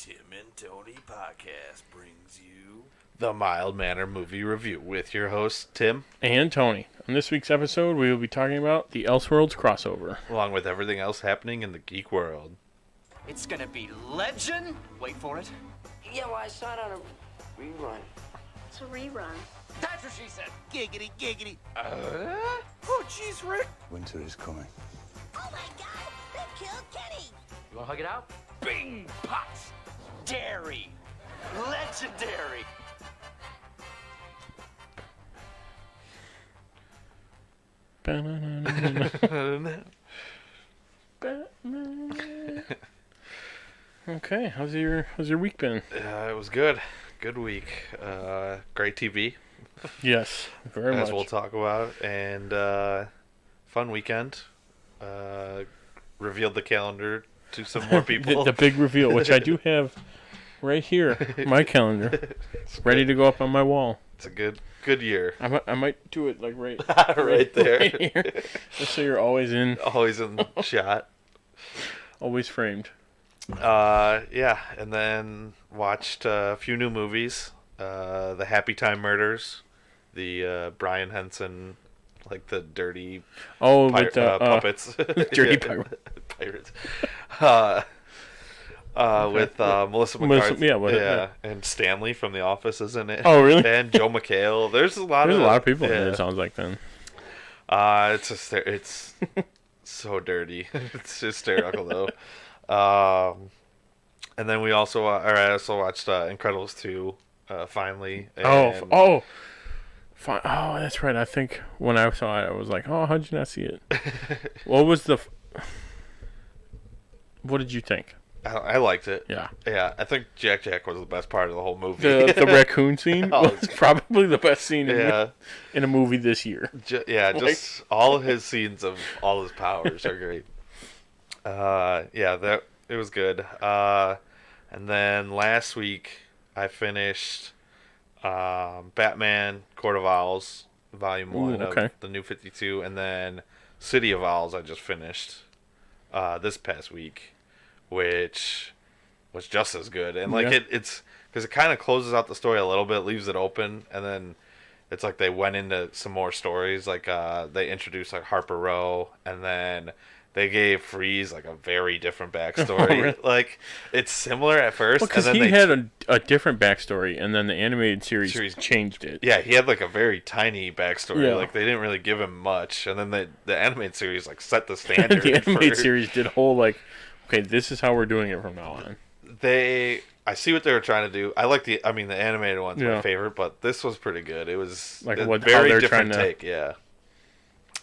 Tim and Tony podcast brings you the Mild Manner Movie Review with your hosts, Tim. And Tony. On this week's episode, we will be talking about the Elseworlds crossover. Along with everything else happening in the geek world. It's gonna be legend. Wait for it. Yeah, well, I saw it on a rerun. It's a rerun. That's what she said. Giggity, giggity. Oh, jeez, Rick. Winter is coming. Oh my god! They killed Kenny! You wanna hug it out? Bing, pots, dairy, legendary. Okay, how's your week been? It was good. Good week. Great TV, Yes, very as much. we'll talk about. And fun weekend. Revealed the calendar to some more people. the big reveal, which I do have right here, my calendar, ready to go up on my wall. It's a good year. I might do it like right Right there. right here, just so you're always Always in shot. always framed. Yeah, and then watched a few new movies. The Happy Time Murders, the Brian Henson, like the dirty Oh, with the puppets, dirty pirates. With Melissa McCarthy, yeah. and Stanley from The Office is in it. Oh, really? And Joe McHale. There's a lot of people in yeah. there. It sounds like then. It's so dirty. It's hysterical though. And then I also watched Incredibles 2 finally. And Oh, that's right. I think when I saw it, I was like, "Oh, how'd you not see it?" What did you think? I liked it. Yeah, I think Jack was the best part of the whole movie. the raccoon scene Oh, was probably the best scene Yeah. in a movie this year. Just all his scenes of all his powers are great. It was good. And then last week I finished Batman Court of Owls Volume 1 of the New 52, and then City of Owls I just finished this past week, which was just as good. And it's because it kind of closes out the story a little bit, leaves it open, and then it's like they went into some more stories. Like they introduced like Harper Row, and then they gave Freeze like a very different backstory. Oh, really? Like it's similar at first, Because and then he had a different backstory, and then the animated series changed it. Yeah, he had like a very tiny backstory. Yeah. Like they didn't really give him much, and then the animated series like set the standard. The animated series did whole like, okay, this is how we're doing it from now on. I see what they were trying to do. I like the animated one's my favorite, but this was pretty good. It was Like a how very they're different trying to- take, yeah.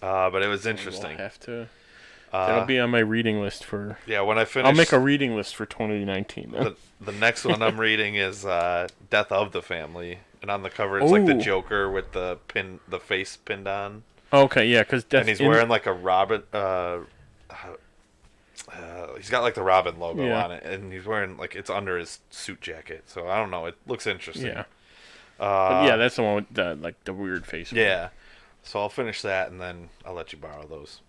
But it was interesting. We'll have to. That'll be on my reading list for. Yeah, when I finish, I'll make a reading list for 2019. Then. the next one I'm reading is Death of the Family, and on the cover it's like the Joker with the face pinned on. Okay, yeah, because and he's wearing like a Robin. He's got like the Robin logo on it, and he's wearing like it's under his suit jacket. So I don't know. It looks interesting. Yeah. But yeah, that's the one with the weird face. Yeah. So I'll finish that, and then I'll let you borrow those.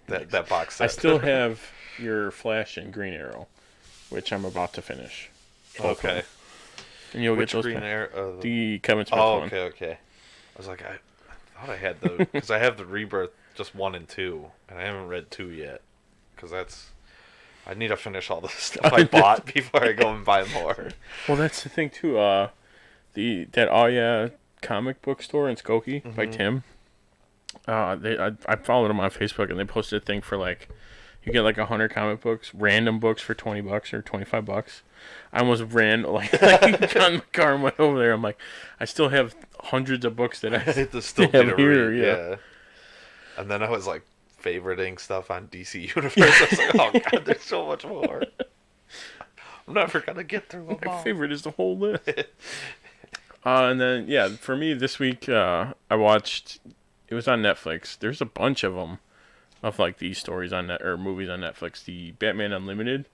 that box set. I still have your Flash and Green Arrow, which I'm about to finish. Okay. And you'll Which get those. Green Arrow? The Kevin Smith one. Okay. I was like, I thought I had the because I have the Rebirth just 1 and 2, and I haven't read 2 yet because I need to finish all the stuff I bought before I go and buy more. Well, that's the thing too. That Oh Yeah comic book store in Skokie by Tim. I followed him on Facebook, and they posted a thing for like, you get like 100 comic books, random books for $20 or $25. I almost ran like got in the car and went over there. I'm like, I still have hundreds of books that I still have here. Read. Yeah. And then I was like favoriting stuff on DC Universe. I was like, oh god, there's so much more. I'm never gonna get through them all. My favorite is the whole list. And then for me this week, I watched. It was on Netflix. There's a bunch of them, of like these stories on movies on Netflix. The Batman Unlimited.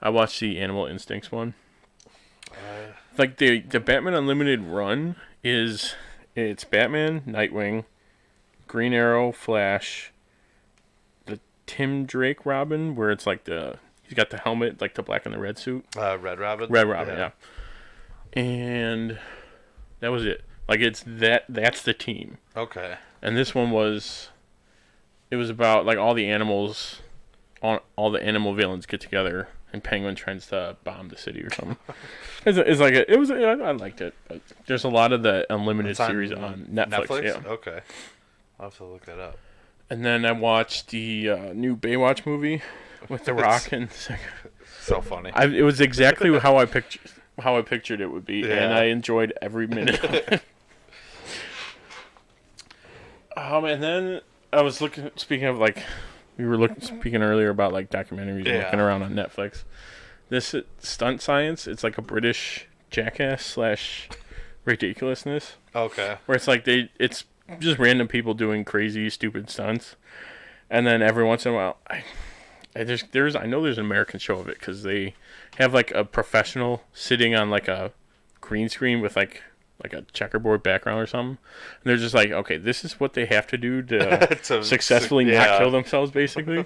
I watched the Animal Instincts one. Like the Batman Unlimited run it's Batman, Nightwing, Green Arrow, Flash, the Tim Drake Robin, where it's like he's He's got the helmet, like the black and the red suit. Red Robin. Red Robin, yeah. And that was it. Like that's the team. Okay. And this one was about like all the animals, all the animal villains get together, and Penguin tries to bomb the city or something. I liked it. But there's a lot of the Unlimited series on Netflix. Yeah. Okay. I'll have to look that up. And then I watched the new Baywatch movie with The Rock and. So funny. It was exactly how I pictured it would be, and I enjoyed every minute of it. And then I was looking. Speaking of like, speaking earlier about like documentaries and looking around on Netflix. This Stunt Science. It's like a British Jackass / ridiculousness. Okay. Where it's like it's just random people doing crazy, stupid stunts, and then every once in a while, I know there's an American show of it because they have like a professional sitting on like a green screen with like a checkerboard background or something, and they're just like, okay, this is what they have to do to successfully not kill themselves, basically.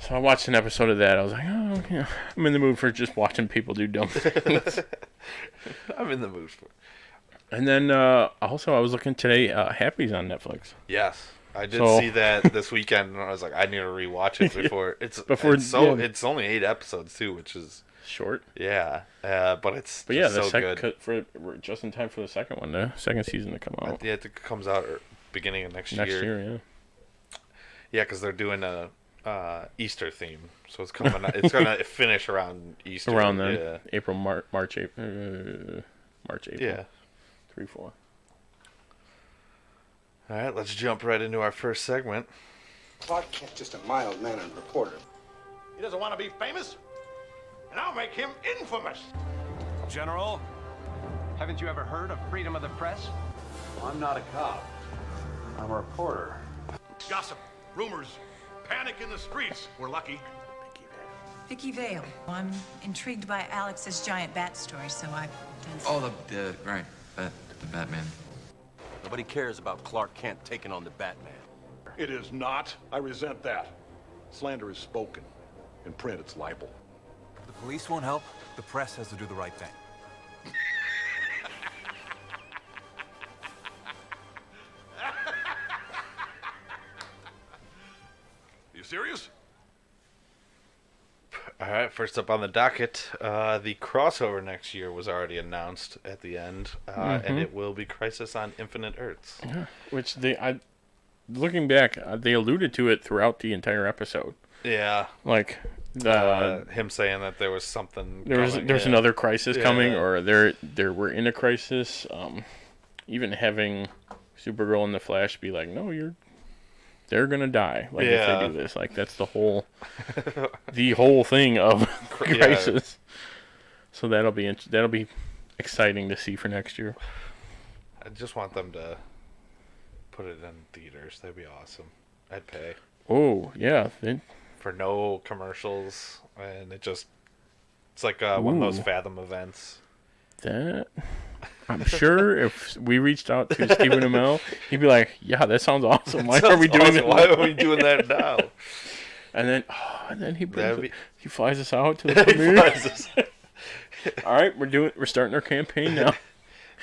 So I watched an episode of that. I was like, oh, yeah, I'm in the mood for just watching people do dumb things. I'm in the mood for it. And then also I was looking today. Happy's on Netflix. Yes. I did see that this weekend, and I was like, I need to rewatch it before it's only 8 episodes too, which is short. Yeah, but it's the so second good. we're just in time for the second one, the second season to come out. Yeah, it comes out beginning of next year. Next year, yeah. Yeah, because they're doing a Easter theme, so it's coming. It's gonna finish around Easter. Around then, yeah. April, March, April. Yeah, 3-4. All right, let's jump right into our first segment. Clark Kent's just a mild-mannered reporter. He doesn't want to be famous, and I'll make him infamous. General, haven't you ever heard of freedom of the press? I'm not a cop. I'm a reporter. Gossip, rumors, panic in the streets. We're lucky. Vicky Vale. I'm intrigued by Alex's giant bat story, so I've done some... Oh, the Batman. Nobody cares about Clark Kent taking on the Batman. It is not. I resent that. Slander is spoken. In print, it's libel. The police won't help. The press has to do the right thing. You serious? All right, first up on the docket, the crossover next year was already announced at the end, and it will be Crisis on Infinite Earths. Yeah, which looking back, they alluded to it throughout the entire episode. Yeah, like him saying that there was something. There's another crisis coming, or there we're in a crisis. Even having Supergirl and the Flash be like, no, they're gonna die. Like if they do this, like that's the whole thing of Crisis. So that'll be exciting to see for next year. I just want them to put it in theaters. That'd be awesome. I'd pay. Oh yeah, for no commercials, and it's like one of those Fathom events. That I'm sure if we reached out to Stephen Amell, he'd be like, "Yeah, that sounds awesome. Why are we doing it? Why are we doing that now?" And then he flies us out to the premiere. All right, we're starting our campaign now.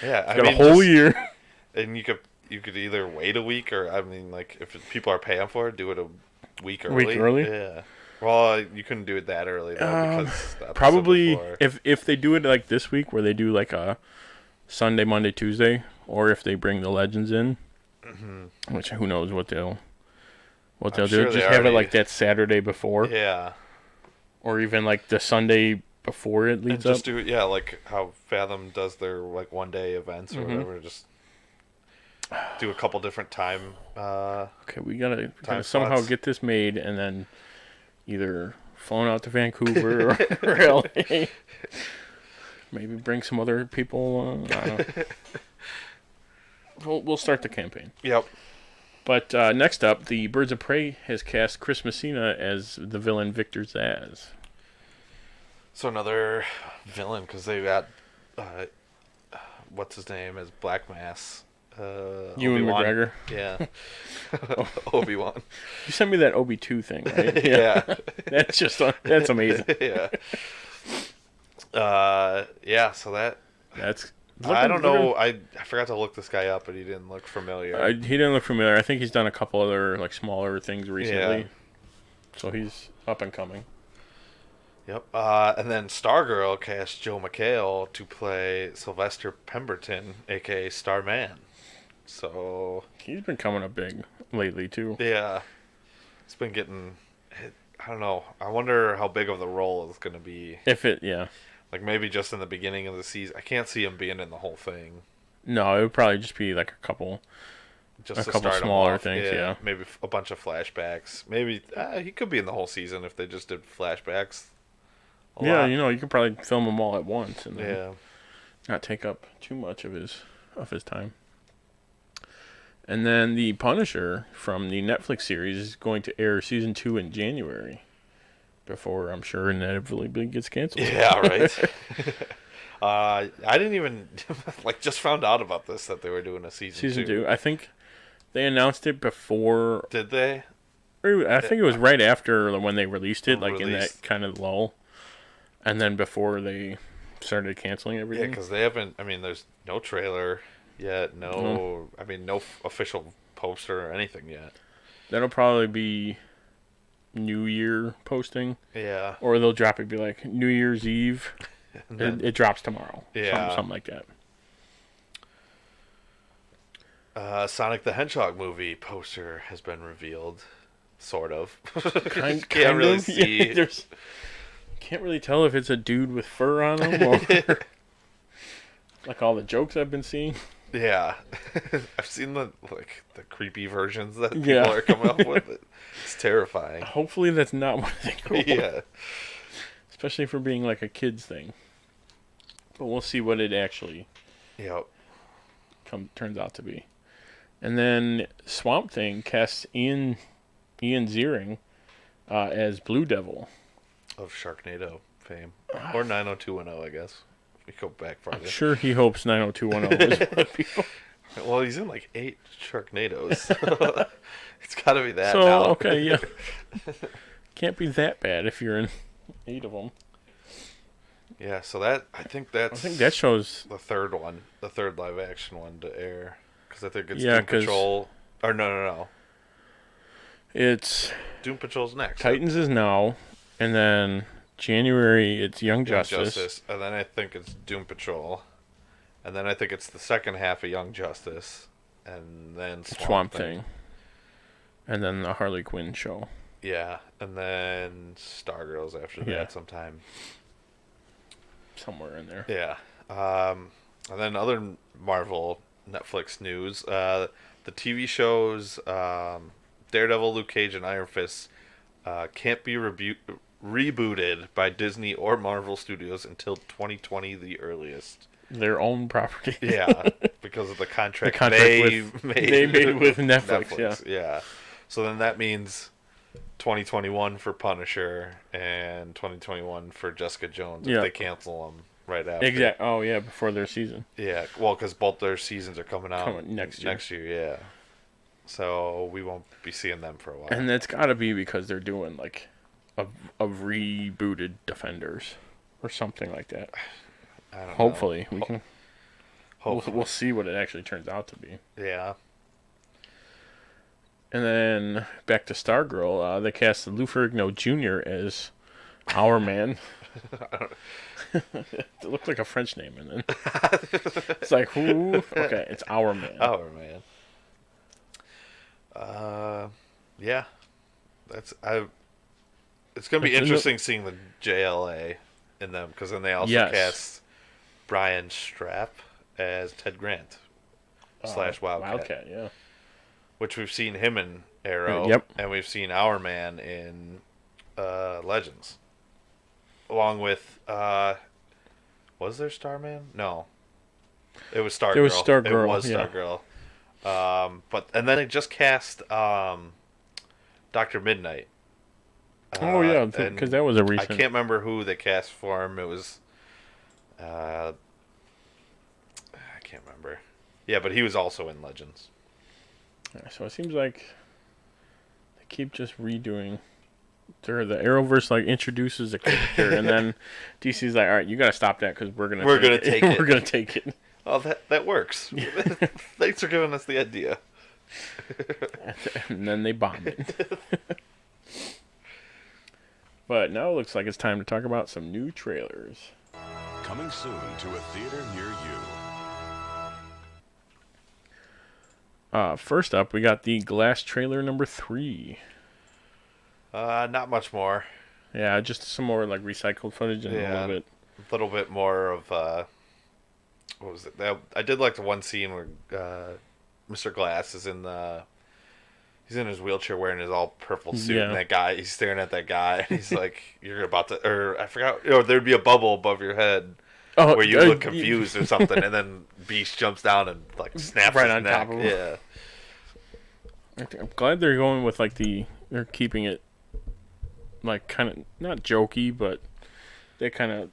Yeah, I mean, a whole year. And you could either wait a week, or I mean, like if people are paying for it, do it a week early. Yeah. Well, you couldn't do it that early though, because probably if they do it like this week, where they do like a Sunday, Monday, Tuesday, or if they bring the Legends in, which who knows what they'll do. Sure just have it like that Saturday before, or even like the Sunday before it leads and just up. Do like how Fathom does their like 1-day events or whatever. Just do a couple different time. Okay, we gotta somehow get this made, and then either flown out to Vancouver or LA. Maybe bring some other people. I don't know. We'll start the campaign. Yep. But next up, the Birds of Prey has cast Chris Messina as the villain Victor Zsasz. So another villain, because they got what's his name as Black Mass Ewan McGregor. Yeah. Obi-Wan. You sent me that Obi-2 thing, right? Yeah. That's amazing. Yeah. So that's. I don't know. I forgot to look this guy up, but he didn't look familiar. He didn't look familiar. I think he's done a couple other like smaller things recently. Yeah. So he's up and coming. Yep. And then Stargirl cast Joe McHale to play Sylvester Pemberton, aka Starman. So he's been coming up big lately too. Yeah. It's been getting. I don't know. I wonder how big of the role is going to be. Like maybe just in the beginning of the season. I can't see him being in the whole thing. No, it would probably just be like a couple smaller things. Yeah. Maybe a bunch of flashbacks. Maybe he could be in the whole season if they just did flashbacks. Yeah, you could probably film them all at once and then not take up too much of his time. And then The Punisher from the Netflix series is going to air season 2 in January. Before, I'm sure, inevitably gets canceled. Yeah, right. I didn't even, just found out about this, that they were doing a season 2. Season 2. I think they announced it before. Did they? I think it was right after when they released it, in that kind of lull. And then before they started canceling everything. Yeah, because they haven't, there's no trailer yet, no official poster or anything yet. That'll probably be New Year posting. Yeah. Or they'll drop it, be like New Year's Eve. It drops tomorrow. Yeah. Something like that. Sonic the Hedgehog movie poster has been revealed. Sort of. Can't really see. Yeah, can't really tell if it's a dude with fur on him or like all the jokes I've been seeing. Yeah. I've seen the creepy versions that people are coming up with. It's terrifying. Hopefully that's not what they go for. Yeah. Especially for being like a kid's thing. But we'll see what it actually turns out to be. And then Swamp Thing casts Ian Ziering as Blue Devil. Of Sharknado fame. Or 90210, I guess. We go back farther. I'm sure he hopes 90210 is one of people. Well, he's in 8 Sharknados. It's got to be that so, now. Okay, yeah. Can't be that bad if you're in 8 of them. Yeah, so I think that shows the third one, the third live action one to air, because I think it's Doom Patrol. Or no. It's Doom Patrol's next. Titans is now, and then January it's Young Justice, and then I think it's Doom Patrol, and then I think it's the second half of Young Justice, and then Swamp Thing, and then the Harley Quinn show. Yeah, and then Stargirl's after that sometime. Somewhere in there. Yeah. And then other Marvel Netflix news. The TV shows Daredevil, Luke Cage, and Iron Fist can't be rebooted by Disney or Marvel Studios until 2020, the earliest. Their own property. Yeah, because of the contract, they made with Netflix. Yeah. So then that means 2021 for Punisher and 2021 for Jessica Jones if they cancel them right after. Exactly. Oh, yeah, before their season. Yeah, well, because both their seasons are coming out next year. Yeah. So we won't be seeing them for a while. And that's got to be because they're doing like a rebooted Defenders or something like that. I don't know. Hopefully we can. We'll see what it actually turns out to be. Yeah. And then back to Stargirl, they cast Lou Ferrigno Jr. as Our Man. It looked like a French name, and then it's like, who? Okay, it's Our Man. Our Man. Yeah, it's gonna be interesting seeing the JLA in them, because then they also cast Brian Strapp as Ted Grant / Wildcat. Yeah. Which we've seen him in Arrow, and we've seen Our Man in Legends, along with was there Starman? No, it was Stargirl. It was Stargirl. It was Stargirl. But then they just cast Dr. Midnight. Oh yeah, because that was a recent. I can't remember who they cast for him. It was I can't remember. Yeah, but he was also in Legends. Yeah, so it seems like they keep just redoing. The Arrowverse like introduces a character, and then DC's like, all right, you got to stop that because we're gonna take it. We're gonna take it. Oh, that works. Thanks for giving us the idea. And then they bomb it. But now it looks like it's time to talk about some new trailers. Coming soon to a theater near you. First up, we got the Glass trailer number 3. Not much more. Yeah, just some more like recycled footage and a little bit more of what was it? I did like the one scene where Mr. Glass is he's in his wheelchair wearing his all purple suit, and that guy, he's staring at that guy, and he's like, "You're about to," or I forgot, there'd be a bubble above your head where you look confused or something, and then Beast jumps down and like snaps right his on neck. top of him. Yeah. I'm glad they're going with like they're keeping it like kind of not jokey, but they kind of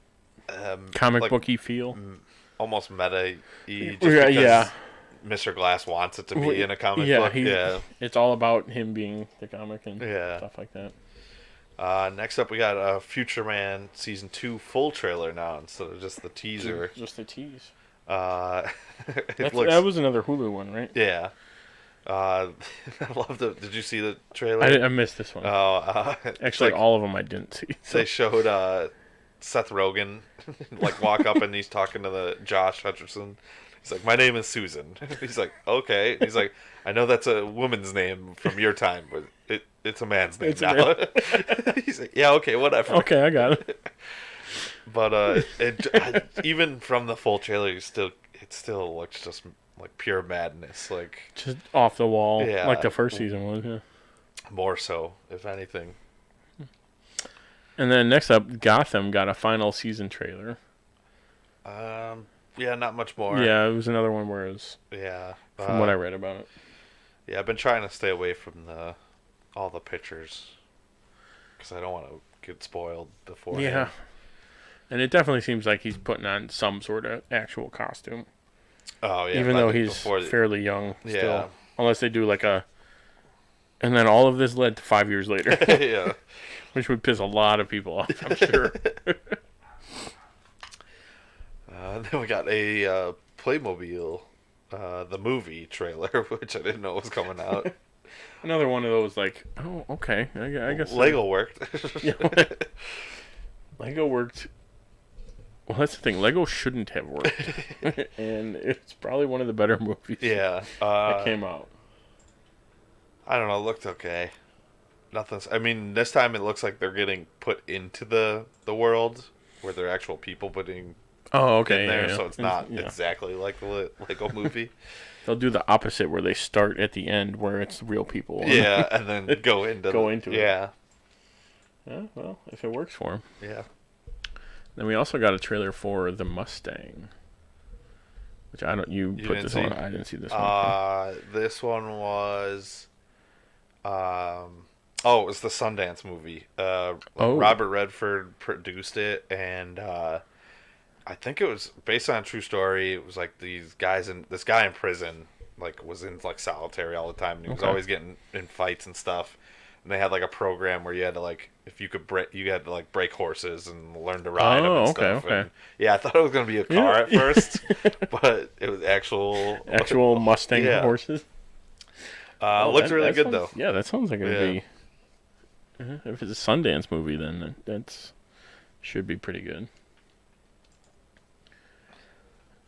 comic like, booky feel, almost meta-y. Just because Mr. Glass wants it to be in a comic book. It's all about him being the comic and stuff like that. Next up, we got a Future Man Season 2 full trailer now instead of just the teaser. Just the tease. That was another Hulu one, right? Yeah. I loved it. Did you see the trailer? I missed this one. Actually, like, all of them I didn't see. So. They showed Seth Rogen like walk up and he's talking to the Josh Hutcherson. He's like, "My name is Susan." He's like, "Okay." He's like, "I know that's a woman's name from your time, but it's a man's name now." He's like, "Yeah, okay, whatever." Okay, I got it. But even from the full trailer, it still looks just like pure madness, like just off the wall, like the first season was. Yeah, more so, if anything. And then next up, Gotham got a final season trailer. Yeah, not much more. Yeah, it was another one where it was. Yeah, from what I read about it. Yeah, I've been trying to stay away from all the pictures because I don't want to get spoiled before. Yeah, and it definitely seems like he's putting on some sort of actual costume. Oh yeah, even though he's fairly young still, unless they do like a. And then all of this led to 5 years later. Yeah, which would piss a lot of people off, I'm sure. Then we got a Playmobil, the movie trailer, which I didn't know was coming out. Another one of those, like, oh, okay, I guess. Lego worked. Lego worked. Well, that's the thing. Lego shouldn't have worked. And it's probably one of the better movies that came out. I don't know, it looked okay. I mean, this time it looks like they're getting put into the world where they're actual people putting in there, so it's not exactly like the Lego movie. They'll do the opposite where they start at the end where it's real people. Yeah, and then go into it. Yeah. Yeah, well, if it works for them. Yeah. Then we also got a trailer for The Mustang. Which you put this on. I didn't see this one. This one was it was the Sundance movie. Robert Redford produced it, and I think it was based on a true story. It was like this guy in prison, like was in like solitary all the time, and he was always getting in fights and stuff. And they had like a program where you had to like, if you could break horses and learn to ride them and stuff. Okay. And, yeah, I thought it was gonna be a car at first, but it was actual Mustang horses. Looked really good though. Yeah, that sounds like it'd be. If it's a Sundance movie, then that's should be pretty good.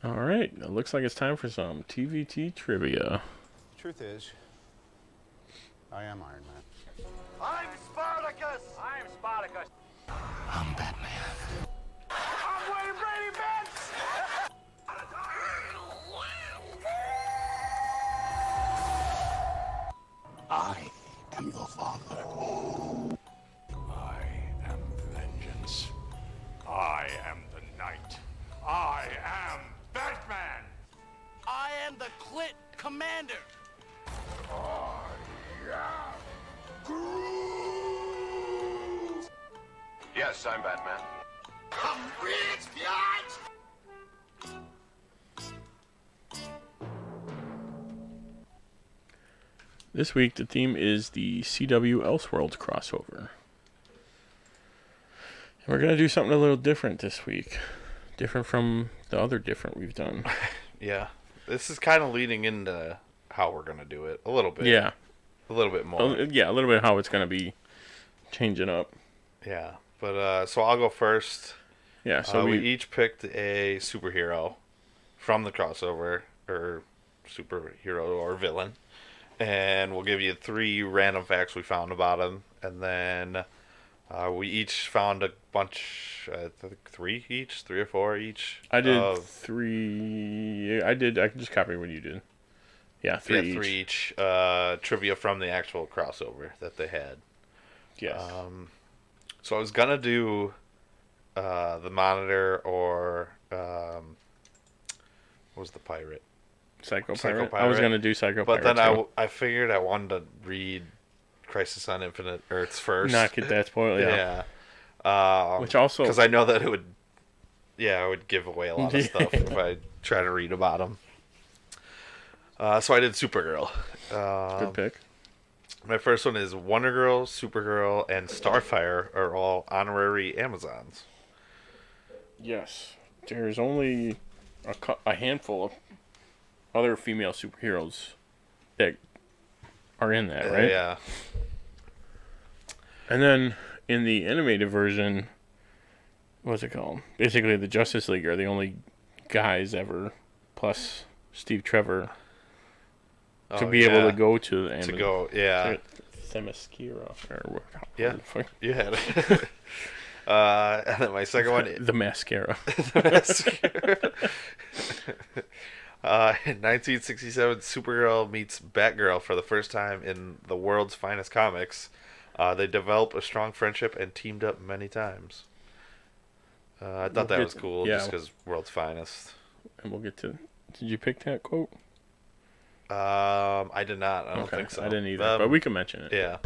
All right, it looks like it's time for some TvT trivia. Truth is, I am Iron Man. I'm Spartacus! I'm Spartacus! I'm Batman. I'm Wayne Brady Benz! I am your father. I am vengeance. I am the knight. I am Batman. I am the Clit Commander. Yes, I'm Batman. I'm rich, biatch! This week, the theme is the CW Elseworlds crossover. And we're going to do something a little different this week. Different from the other different we've done. Yeah. This is kind of leading into how we're going to do it. A little bit. Yeah. A little bit more. Yeah, a little bit how it's going to be changing up. Yeah. But, so I'll go first. Yeah, so we each picked a superhero from the crossover, or superhero or villain. And we'll give you 3 random facts we found about him. And then we each found a bunch, I think 3 or 4 each. I did 3. I can just copy what you did. Yeah, 3 each. 3 each. Trivia from the actual crossover that they had. Yes. So I was going to do the Monitor or what was the pirate? Psycho Pirate. I was going to do Psycho Pirate. But then I figured I wanted to read Crisis on Infinite Earths first. Not get that spoiled, yeah. Which also... Because I know that it would give away a lot of stuff if I try to read about them. So I did Supergirl. Good pick. My first one is Wonder Girl, Supergirl, and Starfire are all honorary Amazons. Yes. There's only a handful of other female superheroes that are in that, right? Yeah. And then in the animated version, what's it called? Basically, the Justice League are the only guys ever, plus Steve Trevor, to be able to go to the Amazon. To go, yeah. Themyscira, or yeah, you had it. And then my second one... The Mascara. The Mascara. In 1967, Supergirl meets Batgirl for the first time in the world's finest comics. They developed a strong friendship and teamed up many times. I thought that was cool, just because world's finest. And we'll get to... Did you pick that quote? I did not. I don't think so. I didn't either, but we can mention it. Yeah.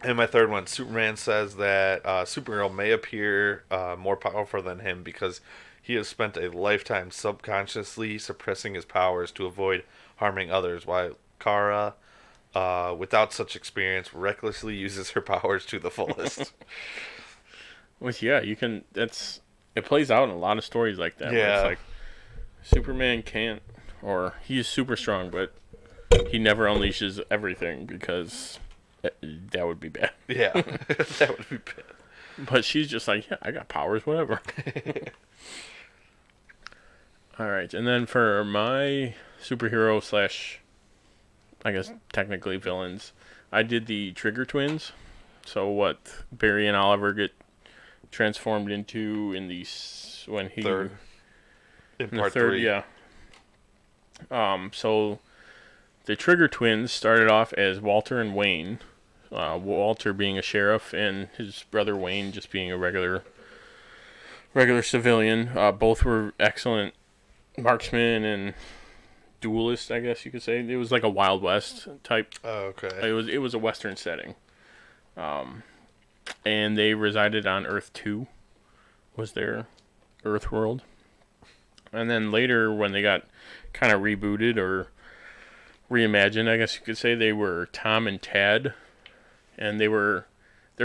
And my third one, Superman says that Supergirl may appear more powerful than him because he has spent a lifetime subconsciously suppressing his powers to avoid harming others, while Kara, without such experience, recklessly uses her powers to the fullest. Which, yeah, you can... It plays out in a lot of stories like that. Yeah. Where it's like, Superman can't... Or he's super strong, but he never unleashes everything because that would be bad. Yeah, that would be bad. But she's just like, yeah, I got powers, whatever. All right, and then for my superhero / I guess technically villains, I did the Trigger Twins. So what Barry and Oliver get transformed into in the third, in part 3, yeah. So the Trigger Twins started off as Walter and Wayne. Walter being a sheriff and his brother Wayne just being a regular civilian. Both were excellent marksmen and duelists, I guess you could say. It was like a Wild West type. Oh, okay. It was a Western setting. And they resided on Earth 2, was their Earth world. And then later, when they got kind of rebooted or reimagined, I guess you could say, they were Tom and Tad. And their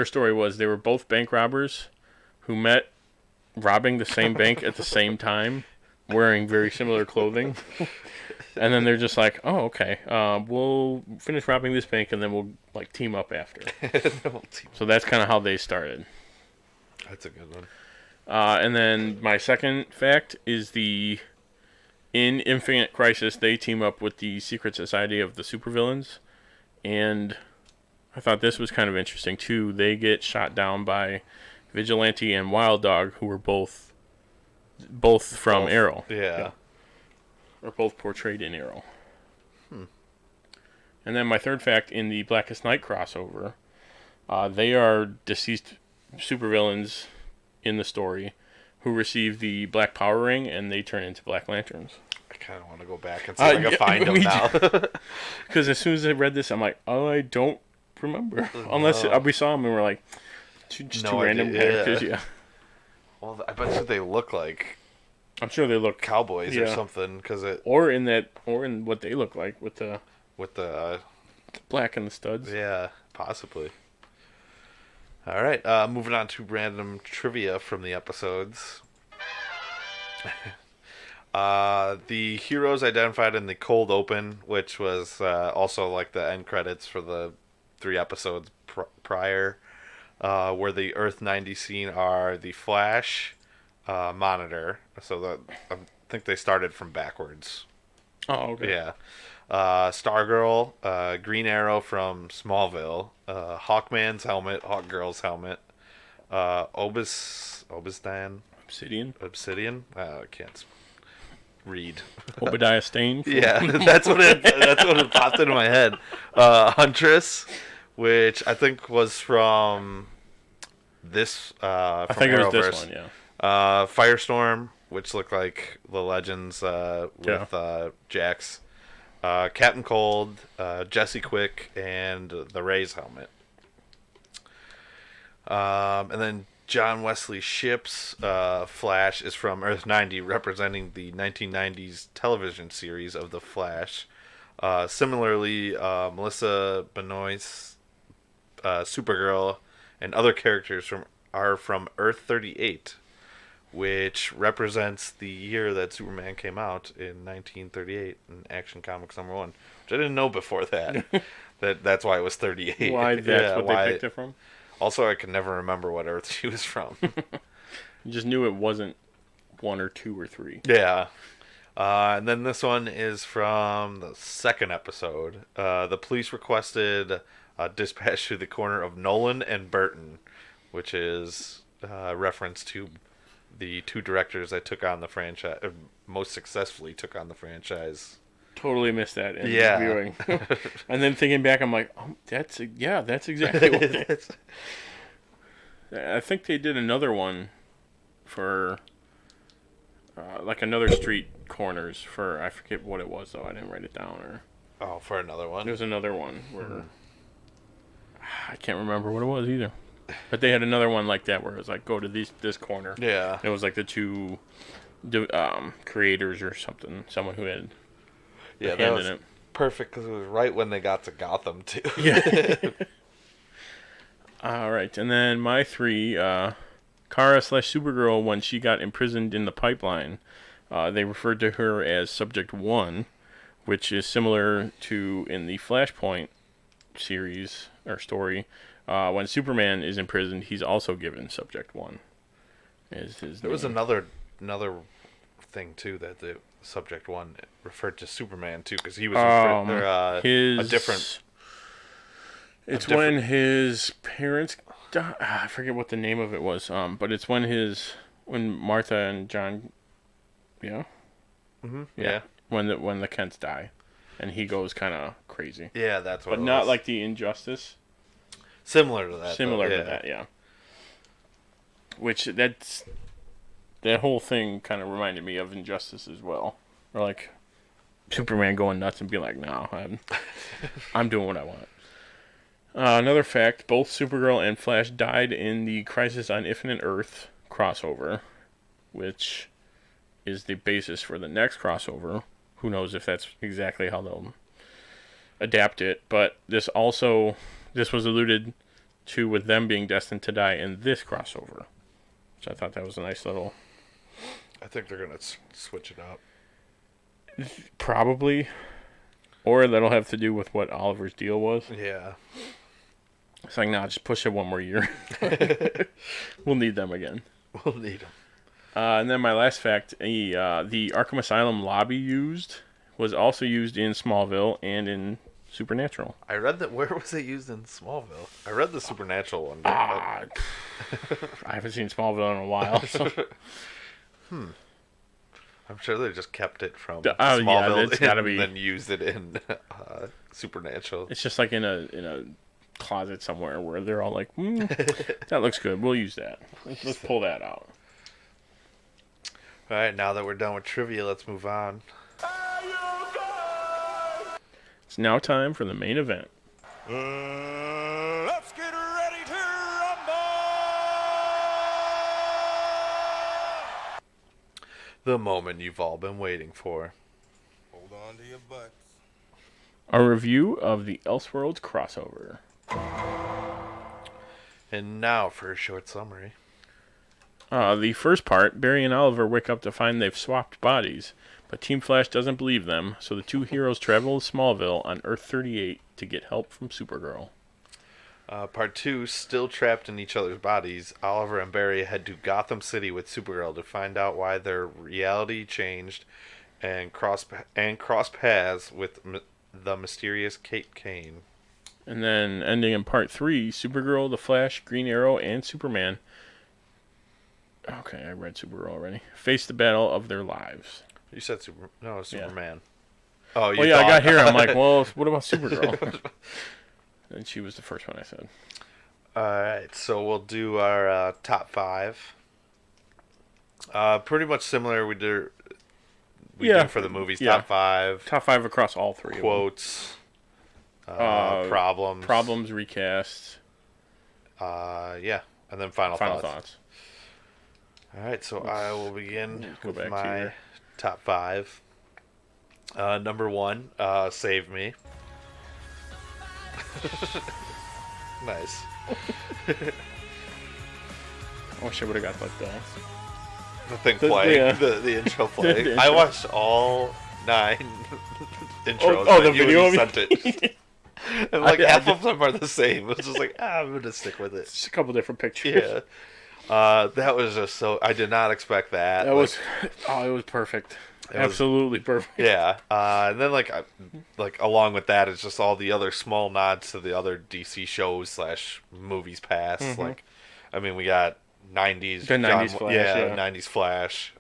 story was they were both bank robbers who met robbing the same bank at the same time, wearing very similar clothing. And then they're just like, oh, okay, we'll finish robbing this bank and then we'll like team up after. So that's kind of how they started. That's a good one. And then my second fact is in Infinite Crisis, they team up with the Secret Society of the Supervillains. And I thought this was kind of interesting, too. They get shot down by Vigilante and Wild Dog, who were both from Arrow. Yeah. Or both portrayed in Arrow. And then my third fact, in the Blackest Night crossover, they are deceased supervillains in the story who receive the Black Power Ring, and they turn into Black Lanterns. I kind of want to go back and see if I can find them now. Because as soon as I read this, I'm like, oh, I don't remember. Unless we saw them and we're like, two random characters. Yeah. Well, I bet you they look like... I'm sure they look cowboys or something, because or in what they look like with the with the black and the studs. Yeah, possibly. All right, moving on to random trivia from the episodes. The heroes identified in the cold open, which was also like the end credits for the 3 episodes prior, where the Earth 90 scene are the Flash, Monitor. So I think they started from backwards. Oh, okay. Yeah. Stargirl, Green Arrow from Smallville, Hawkman's helmet, Hawkgirl's helmet, Obsidian. I can't read. Obadiah Stane. Yeah, that's what it popped into my head. Huntress, which I think was from this. I think it was this one. Yeah. Firestorm, which looked like the Legends with Jax. Captain Cold, Jesse Quick, and the Ray's helmet. And then John Wesley Shipp's Flash is from Earth 90, representing the 1990s television series of The Flash. Similarly, Melissa Benoist's Supergirl and other characters are from Earth 38, which represents the year that Superman came out in 1938 in Action Comics #1, which I didn't know before that. That's why it was 38. Why that's what they picked it from? Also, I can never remember what Earth she was from. You just knew it wasn't 1 or 2 or 3. Yeah. And then this one is from the 2nd episode. The police requested dispatch to the corner of Nolan and Burton, which is reference to the 2 directors that took on the franchise, most successfully took on the franchise. Totally missed that in viewing. And then thinking back, I'm like, oh, that's exactly what it is. I think they did another one for like another street corners for, I forget what it was though. I didn't write it down. For another one? There was another one where I can't remember what it was either. But they had another one like that where it was like, go to this corner. Yeah. It was like the 2 creators or something. Someone who had that was it. Perfect because it was right when they got to Gotham too. Yeah. All right, and then my 3, Kara/Supergirl, when she got imprisoned in the pipeline, they referred to her as Subject 1, which is similar to in the Flashpoint series or story. When Superman is imprisoned, he's also given Subject 1. There was another thing too that the Subject 1 referred to Superman too, because he was a different. It's when his parents died. I forget what the name of it was. But it's when Martha and John. Yeah. Mm-hmm. Yeah. When the Kents die, and he goes kind of crazy. Yeah, that's what. But not like the Injustice. Similar to that. Similar to that, yeah. Which that whole thing kind of reminded me of Injustice as well, or like Superman going nuts and being like, "No, I'm doing what I want." Another fact: both Supergirl and Flash died in the Crisis on Infinite Earth crossover, which is the basis for the next crossover. Who knows if that's exactly how they'll adapt it? But this was alluded to with them being destined to die in this crossover, which I thought that was a nice little. I think they're gonna switch it up. Probably, or that'll have to do with what Oliver's deal was. Yeah. It's like, nah, just push it one more year. We'll need them again. We'll need them. And then my last fact, the Arkham Asylum lobby was also used in Smallville and in Supernatural. I read that. Where was it used in Smallville? I read the Supernatural one. I haven't seen Smallville in a while. So. I'm sure they just kept it from Smallville it's gotta be. And then used it in Supernatural. It's just like in a closet somewhere where they're all like, that looks good. We'll use that. Let's pull that out. All right, now that we're done with trivia, let's move on. It's now time for the main event. Let's get ready to rumble! The moment you've all been waiting for. Hold on to your butts. A review of the Elseworlds crossover. And now for a short summary. The first part, Barry and Oliver wake up to find they've swapped bodies, but Team Flash doesn't believe them, so the two heroes travel to Smallville on Earth 38 to get help from Supergirl. Part 2, still trapped in each other's bodies, Oliver and Barry head to Gotham City with Supergirl to find out why their reality changed and cross paths with the mysterious Kate Kane. And then ending in part 3, Supergirl, the Flash, Green Arrow, and Superman. Okay, I read Supergirl already. Face the battle of their lives. You said Superman. Yeah. Oh, you I got here. I'm like, well, what about Supergirl? And she was the first one I said. All right, so we'll do our top 5. Pretty much similar. We did for the movies. Yeah. Top 5. Top 5 across all 3. Quotes. Problems. Problems, recast. Yeah, and then final thoughts. All right, so I will begin with my top 5. Number 1, Save Me. Nice. I wish I would have got like the thing playing, the intro playing. I watched all 9 intros the video you sent it. And like half of them are the same. It's just like, I'm going to stick with it. Just a couple different pictures. Yeah. That was just so... I did not expect that. It was perfect. Absolutely perfect. Yeah. And then like along with that, it's just all the other small nods to the other DC shows / movies past. Mm-hmm. Like, I mean, we got 90s. The 90s Flash. Yeah, 90s Flash.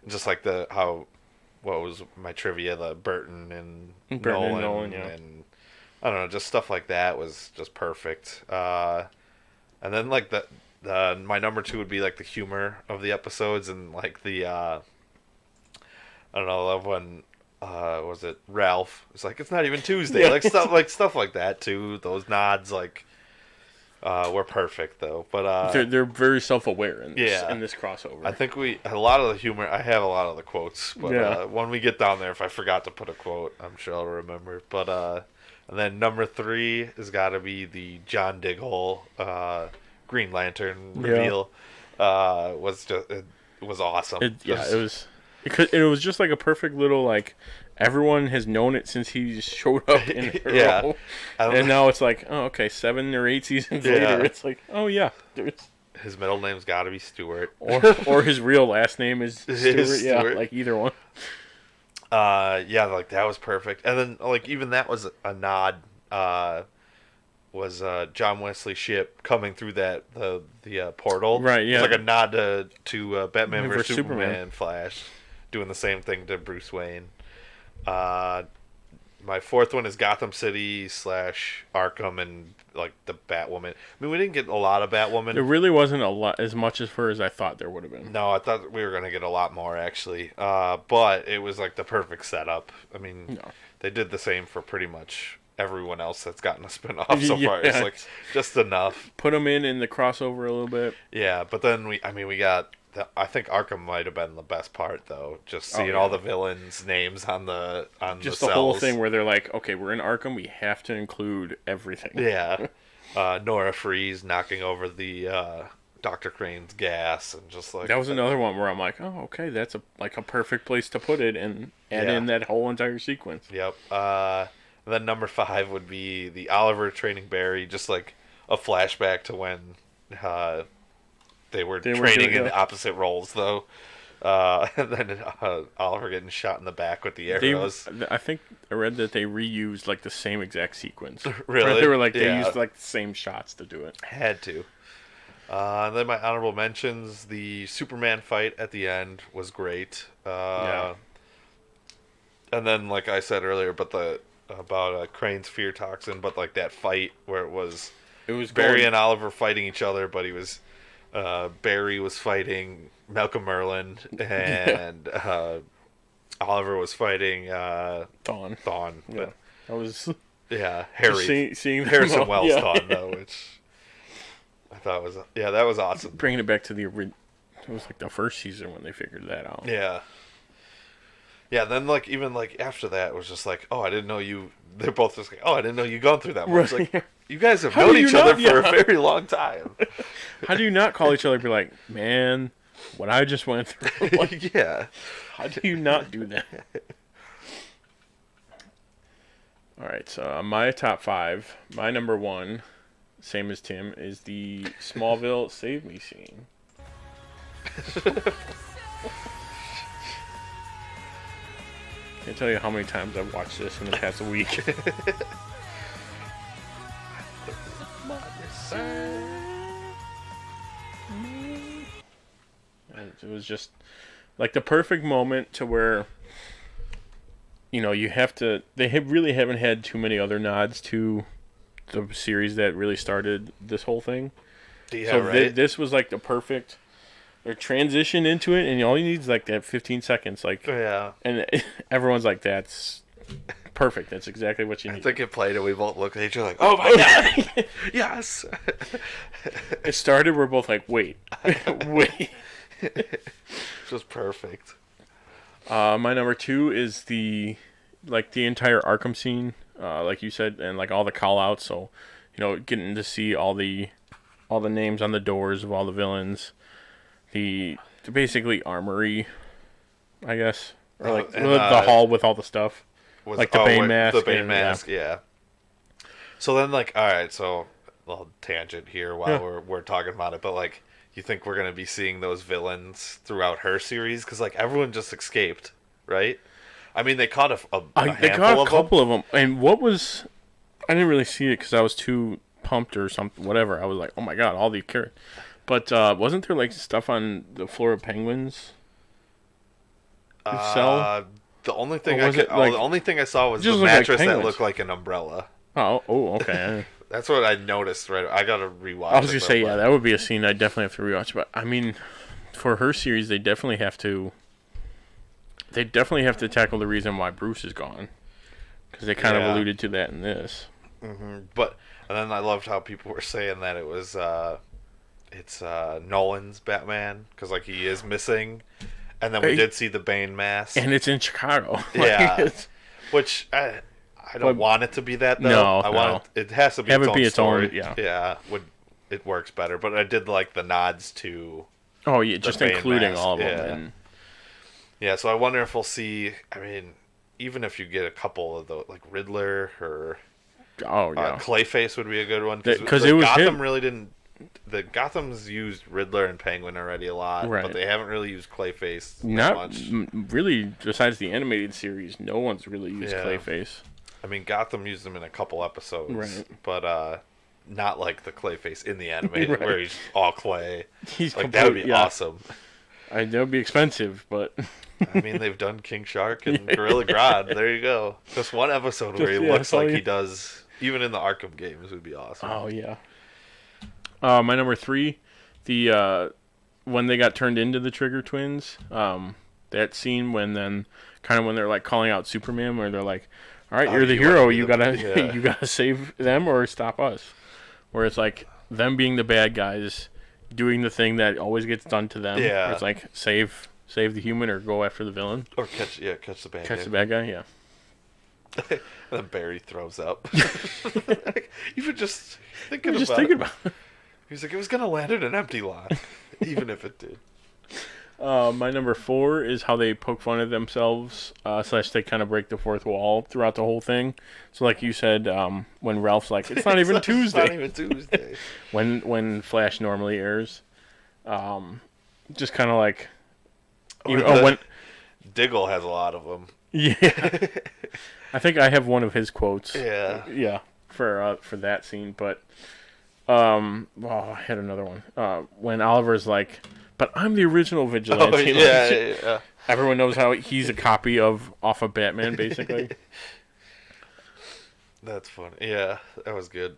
Just like what was my trivia? The Burton and Nolan. Yeah. And I don't know, just stuff like that was just perfect. And then like my number 2 would be like the humor of the episodes and like the I don't know, I love when was it Ralph? It's like it's not even Tuesday. Yeah. Like stuff like that too. Those nods were perfect though. But they're very self-aware in this crossover. I think a lot of the humor. I have a lot of the quotes, but when we get down there, if I forgot to put a quote, I'm sure I'll remember. But and then number 3 has got to be the John Diggle Green Lantern reveal. It was awesome. It was just like a perfect little like everyone has known it since he showed up in Arrow. And now it's like, oh okay, 7 or 8 seasons later, it's like, oh yeah, his middle name's got to be Stewart, or his real last name is Stewart. Yeah, like either one. Like that was perfect. And then like even that was a nod. Was John Wesley ship coming through the portal? Right. Yeah. It's like a nod to Batman vs Superman. Flash doing the same thing to Bruce Wayne. My 4th one is Gotham City / Arkham and like the Batwoman. I mean, we didn't get a lot of Batwoman. There really wasn't a lot as much as for as I thought there would have been. No, I thought we were gonna get a lot more actually. But it was like the perfect setup. I mean, they did the same for pretty much everyone else that's gotten a spin-off so far. It's like just enough. Put them in the crossover a little bit. Yeah, but then we got I think Arkham might have been the best part though. Just seeing all the villains' names on the just the the whole thing where they're like, okay, we're in Arkham, we have to include everything. Yeah. Nora Freeze knocking over the Dr. Crane's gas and just like that was another one where I'm like, oh, okay, that's a perfect place to put it and add in that whole entire sequence. Yep. And then number 5 would be the Oliver training Barry, just like a flashback to when they were training in opposite roles, though. And then Oliver getting shot in the back with the arrows. I think I read that they reused like the same exact sequence. Really? Right? They were like they used like the same shots to do it. Had to. And then my honorable mentions: the Superman fight at the end was great. And then, like I said earlier, about Crane's fear toxin, but like that fight where it was Barry and Oliver fighting each other, but he was Barry was fighting Malcolm Merlin and Oliver was fighting Dawn. But, that was Harry seeing Harrison Wells Dawn though, which I thought was that was awesome. Bringing it back to it was like the first season when they figured that out. Yeah. Yeah, then like even like after that it was just like, oh, I didn't know you. They're both just like, oh, I didn't know you gone through that much. Right. Like, you guys have How known do you each other not- for yeah. a very long time. How do you not call each other and be like, man, what I just went through? Like, Yeah. how do you not do that? All right, so my top 5, my number 1, same as Tim, is the Smallville Save Me scene. Can't tell you how many times I've watched this in the past week. And it was just like the perfect moment to where, you know, you have to. Really haven't had too many other nods to the series that really started this whole thing. Yeah, so right. This was like the perfect transition into it, and all you need is like that 15 seconds. Like, Yeah. and everyone's like, "That's perfect. That's exactly what you need." I think it played, and we both looked at each other like, "Oh my god, yes!" It started. We're both like, "Wait, wait." It was perfect. My number 2 is the entire Arkham scene, like you said, and like all the call outs. So, you know, getting to see all the names on the doors of all the villains, the basically armory, I guess, or like the hall with all the stuff, like the Bane mask. The Bane mask, yeah. So then, like, all right, so a little tangent here while we're talking about it, but like, you think we're gonna be seeing those villains throughout her series? Because like everyone just escaped, right? I mean, they caught they caught a couple of them. And what was, I didn't really see it because I was too pumped or something. Whatever. I was like, oh my god, all these characters. But wasn't there like stuff on the floor of Penguins? Cell? The only thing the only thing I saw was the just looked like mattress that penguins. looked like an umbrella. Oh, okay. That's what I noticed. Right, I gotta rewatch. I was gonna say, yeah, that would be a scene I definitely have to rewatch. But I mean, for her series, they definitely have to tackle the reason why Bruce is gone, because they kind of alluded to that in this. Mm-hmm. But and then I loved how people were saying that it was it's Nolan's Batman because like he is missing, and then we did see the Bane mask, and it's in Chicago. Yeah, which I don't want it to be that though. No, I want it has to be its own story. Yeah, it works better. But I did like the nods to. Oh yeah, just Bane including mask. all of them. Yeah. And... yeah, so I wonder if we'll see. I mean, even if you get a couple of the like Riddler or Clayface would be a good one because it was Gotham him. really didn't. The Gotham's used Riddler and Penguin already a lot, right. but they haven't really used Clayface Not much. Really, besides the animated series, no one's really used Clayface. I mean, Gotham used him in a couple episodes, right. but not like the Clayface in the animated right. where he's all clay. He's like that would be awesome. That would be expensive, but I mean, they've done King Shark and Gorilla Grodd. There you go. Just one episode where he looks like he does, even in the Arkham games, would be awesome. Oh yeah. My number 3, the when they got turned into the Trigger Twins, that scene when they're like calling out Superman, where they're like, "All right, you're the hero. You gotta you gotta save them or stop us." Where it's like them being the bad guys, doing the thing that always gets done to them. Yeah. Where it's like save the human or go after the villain. Or catch the bad guy. Catch the bad guy, yeah. And then Barry throws up. You were just thinking about it. He's like, it was going to land in an empty lot, even if it did. My number 4 is how they poke fun at themselves, / they kind of break the fourth wall throughout the whole thing. So like you said, when Ralph's like, it's not even Tuesday. It's not even Tuesday. when Flash normally airs. Just kind of like... when Diggle has a lot of them. Yeah. I think I have one of his quotes. Yeah. Yeah, for that scene, but... I had another one. When Oliver's like, but I'm the original vigilante. Oh, yeah. Everyone knows how he's a copy of Batman, basically. That's funny. Yeah, that was good.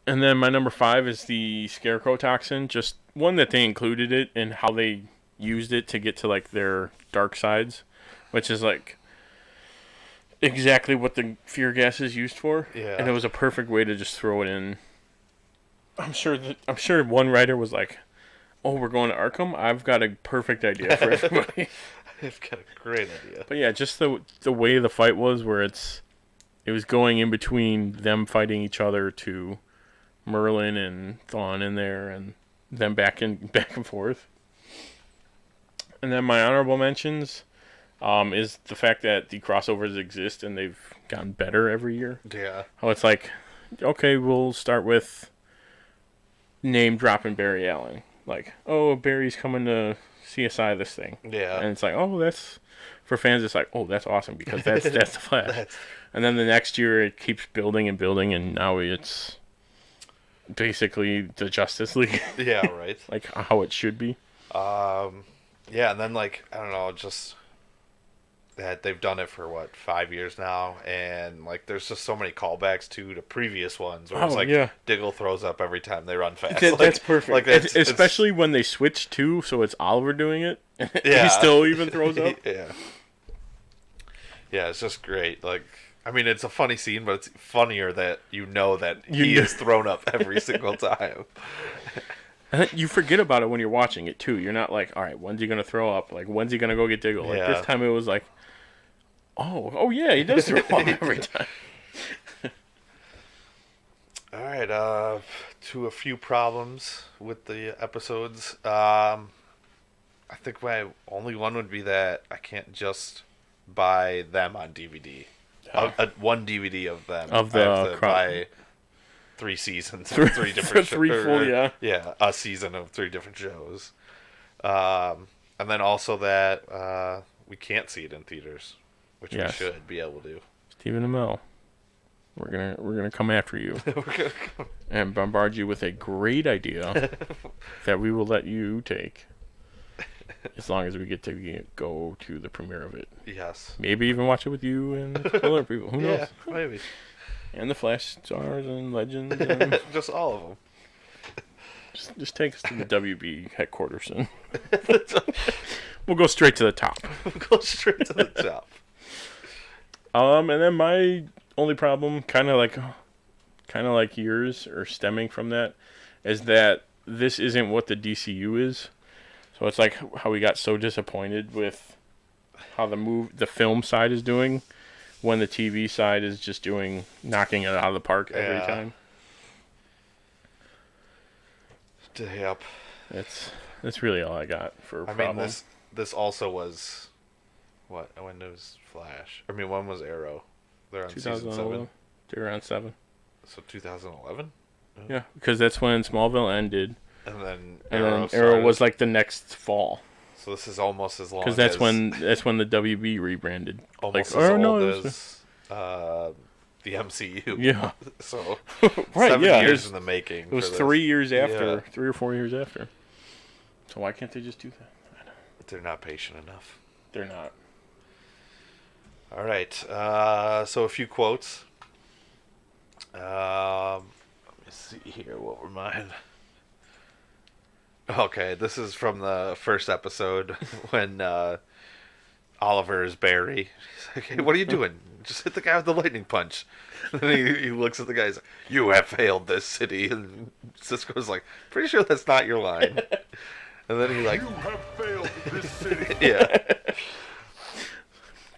And then my number 5 is the Scarecrow toxin. Just one that they included it and how they used it to get to like their dark sides, which is like exactly what the fear gas is used for. Yeah. And it was a perfect way to just throw it in. I'm sure one writer was like, oh, we're going to Arkham? I've got a perfect idea for everybody. I've got a great idea. But yeah, just the way the fight was, where it was going in between them fighting each other to Merlin and Thawne in there, and them back and forth. And then my honorable mentions is the fact that the crossovers exist and they've gotten better every year. Yeah. How it's like, okay, we'll start with name dropping Barry Allen. Like, oh, Barry's coming to CSI this thing. Yeah. And it's like, oh, that's, for fans, it's like, oh, that's awesome because that's the Flash. And then the next year it keeps building and building, and now it's basically the Justice League. Yeah, right. Like how it should be. Yeah, and then like, I don't know, just that they've done it for 5 years now, and like there's just so many callbacks to previous ones where it's like Diggle throws up every time they run fast. That's perfect. Like especially when they switch to, so it's Oliver doing it. Yeah. He still even throws up. Yeah. Yeah, it's just great. Like, I mean, it's a funny scene, but it's funnier that that he is thrown up every single time. And you forget about it when you're watching it too. You're not like, all right, when's he gonna throw up? Like, when's he gonna go get Diggle? Like this time it was like, oh yeah, he does throw up every time. All right, to a few problems with the episodes. I think my only one would be that I can't just buy them on DVD. One DVD of them. Of I have to buy 3 seasons of 3 different shows. 3 full, yeah. Yeah, a season of 3 different shows. And then also that we can't see it in theaters, which we should be able to. Stephen Amell, we're gonna come after you and bombard you with a great idea that we will let you take. As long as we get to go to the premiere of it. Yes. Maybe even watch it with you and other people. Who knows? Yeah, maybe. And the Flash stars and legends. And just all of them. Just take us to the WB headquarters and we'll go straight to the top. Go straight to the top. And then my only problem, kind of like yours, or stemming from that, is that this isn't what the DCU is. So it's like how we got so disappointed with how the film side is doing, when the TV side is just knocking it out of the park every time. Yep. That's really all I got for a problem. I mean, this also was when it was Flash. I mean, when was Arrow? They're on season 7. They're on 7. So 2011. Yeah, because that's when Smallville ended. And then Arrow was like the next fall. So this is almost as long. Because that's when the WB rebranded. Almost as old as the MCU. Yeah. So right, 7 years in the making. It was 3 years after, 3 or 4 years after. So why can't they just do that? They're not patient enough. They're not. All right. So a few quotes. Let me see here. What were mine? Okay, this is from the first episode when Oliver is Barry. He's like, hey, what are you doing? Just hit the guy with the lightning punch. And he looks at the guy. He's like, you have failed this city. And Cisco's like, pretty sure that's not your line. And then he like, you have failed this city. Yeah.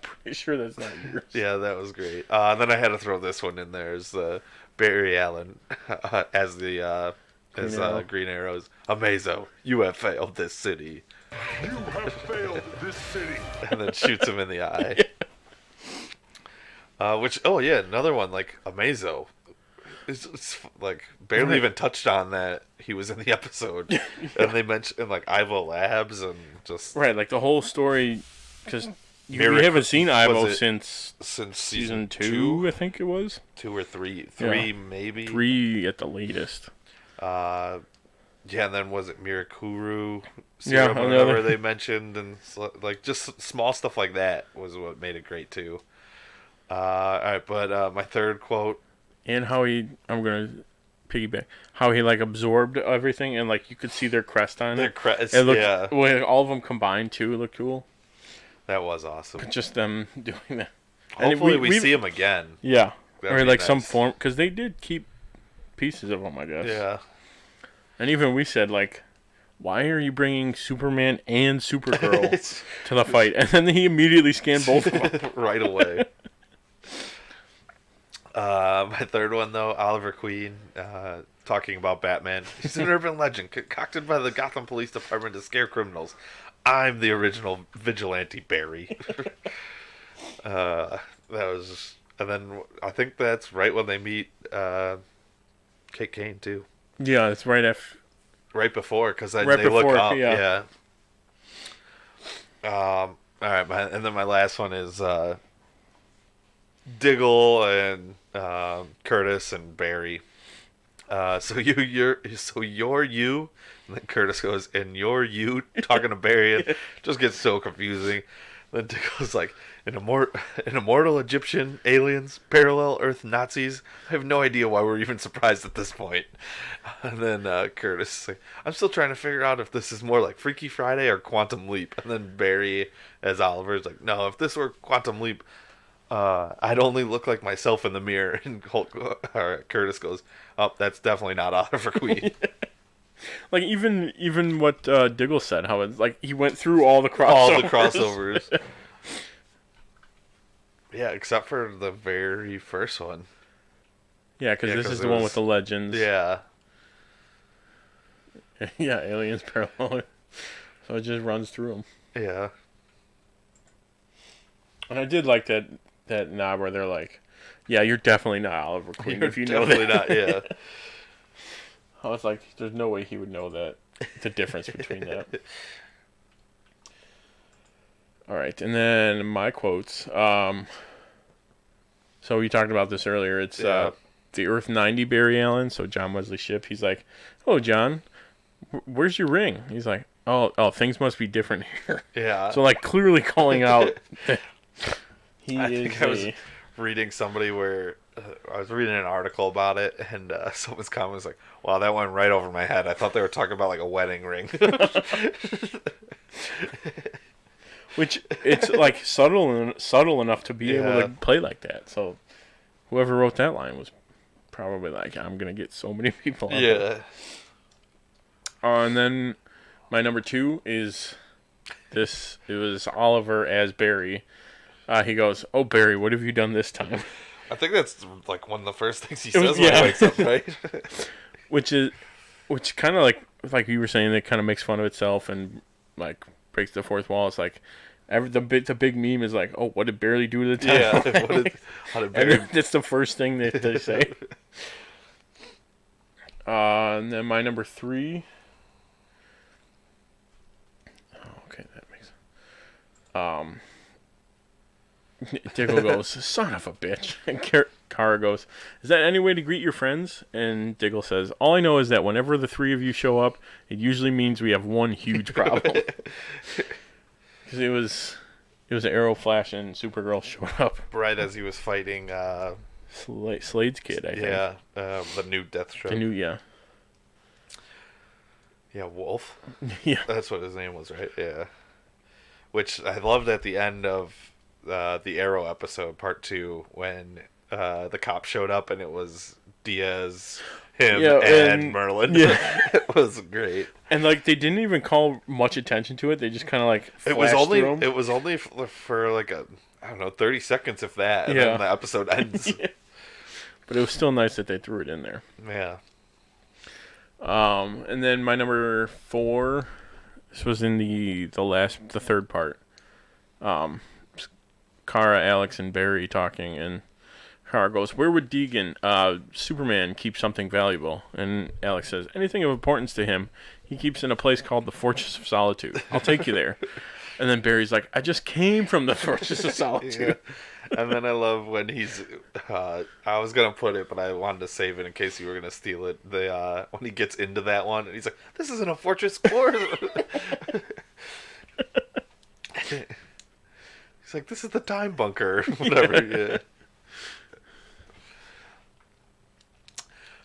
Pretty sure that's not yours. Yeah, that was great. And then I had to throw this one in there as Barry Allen as the Green Arrow's Amazo, you have failed this city. You have failed this city. And then shoots him in the eye. Another one, like Amazo. It's like barely even touched on that he was in the episode. And they mentioned like Ivo Labs and just right, like the whole story, because we haven't seen Ivo since season 2, I think it was 2 or 3, maybe 3 at the latest. And then was it Mirakuru serum or whatever they mentioned, and like just small stuff like that was what made it great too. All right, but my third quote, and how I'm gonna piggyback, how he like absorbed everything, and like you could see their crest on it. It looked, when all of them combined too, it looked cool. That was awesome. But just them doing that. Hopefully we see him again. Yeah, or like nice. some form, because they did keep pieces of them, I guess. Yeah. And even we said, like, why are you bringing Superman and Supergirl to the fight? And then he immediately scanned both of them. Right away. My third one, though, Oliver Queen, talking about Batman. He's an urban legend concocted by the Gotham Police Department to scare criminals. I'm the original vigilante Barry. That was... And then I think that's right when they meet Kate Kane, too. Yeah, it's right after... Right before, because then right they before, look up. Yeah. All right, and then my last one is Diggle and Curtis and Barry. So you're you, and then Curtis goes, and you're you, talking to Barry, and it just gets so confusing. Then Diggle's like, an immortal Egyptian, aliens, parallel Earth Nazis. I have no idea why we're even surprised at this point. And then Curtis is like, I'm still trying to figure out if this is more like Freaky Friday or Quantum Leap. And then Barry, as Oliver, is like, no, if this were Quantum Leap, I'd only look like myself in the mirror. And Curtis goes, oh, that's definitely not Oliver Queen. Like, even what Diggle said, how it's like he went through all the crossovers. All the crossovers. Yeah, except for the very first one. Yeah, because this is the one with the legends. Yeah. Yeah, aliens parallel. So it just runs through them. Yeah. And I did like that nod where they're like, yeah, you're definitely not Oliver Queen if you know that. Definitely not, yeah. I was like, there's no way he would know that. The difference between that. All right, and then my quotes. So we talked about this earlier. It's the Earth 90 Barry Allen, so John Wesley Shipp. He's like, oh, John, where's your ring? He's like, oh, things must be different here. Yeah. So, like, clearly calling out that I was reading somebody where... I was reading an article about it, and someone's comment was like, wow, that went right over my head. I thought they were talking about, like, a wedding ring. Which, it's, like, subtle enough to be able to play like that. So, whoever wrote that line was probably like, I'm going to get so many people on that. And then my number 2 is this. It was Oliver as Barry. He goes, oh, Barry, what have you done this time? I think that's like one of the first things he says when he wakes up, right? which kind of like you were saying, it kind of makes fun of itself and like breaks the fourth wall. It's like the big meme is like, oh, what did Barry do to the town? Yeah, how did Barry... That's the first thing that they say. And then my number 3. Oh, okay, that makes. Diggle goes, son of a bitch. And Kara goes, is that any way to greet your friends? And Diggle says, all I know is that whenever the 3 of you show up, it usually means we have one huge problem. Because it was Arrow, Flash, and Supergirl showed up. Right as he was fighting... Slade's kid, I think. Yeah, the new Deathstroke. Yeah, Wolf. Yeah. That's what his name was, right? Yeah. Which I loved at the end of... the Arrow episode, part 2, when the cop showed up and it was Diaz, him, and Merlin. Yeah. It was great. And like they didn't even call much attention to it. They just kind of like it was only for like 30 seconds, if that. And then the episode ends. Yeah. But it was still nice that they threw it in there. Yeah. And then my number 4. This was in the third part. Kara, Alex, and Barry talking, and Kara goes, where would Deegan, Superman, keep something valuable? And Alex says, anything of importance to him, he keeps in a place called the Fortress of Solitude. I'll take you there. And then Barry's like, I just came from the Fortress of Solitude. Yeah. And then I love when he's, I was going to put it, but I wanted to save it in case you were going to steal it. When he gets into that one, and he's like, this isn't a fortress core. He's like, this is the time bunker. Whatever, yeah.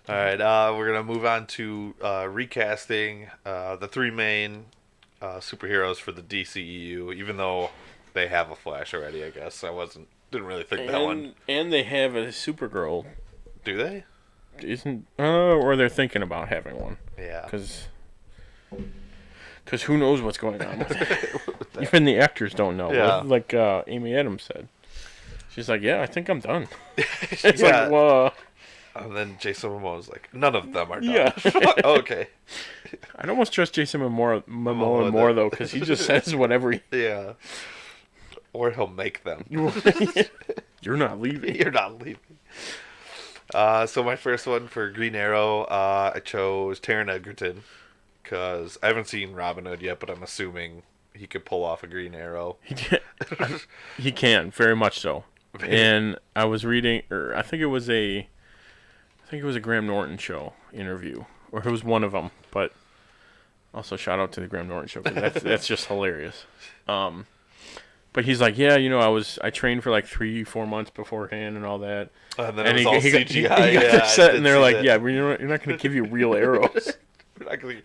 All right, we're going to move on to recasting the 3 main superheroes for the DCEU, even though they have a Flash already, I guess. Didn't really think that one. And they have a Supergirl. Do they? Or they're thinking about having one. Yeah. Because Because who knows what's going on with it. Even the actors don't know. Yeah. Like Amy Adams said. She's like, yeah, I think I'm done. It's like, well... And then Jason Momoa was like, none of them are done. Yeah. Okay. I'd almost trust Jason Momoa more, though, because he just says whatever Yeah. Or he'll make them. You're not leaving. You're not leaving. So my first one for Green Arrow, I chose Taron Egerton. Because I haven't seen Robin Hood yet, but I'm assuming he could pull off a Green Arrow. He can, very much so. And I was reading, or I think it was a Graham Norton show interview, or it was one of them. But also shout out to the Graham Norton show, because that's just hilarious. But he's like, yeah, I trained for like 3-4 months beforehand and all that. And then it was all CGI. He got their set, and they're like, yeah, you're not going to give you real arrows. We're not gonna.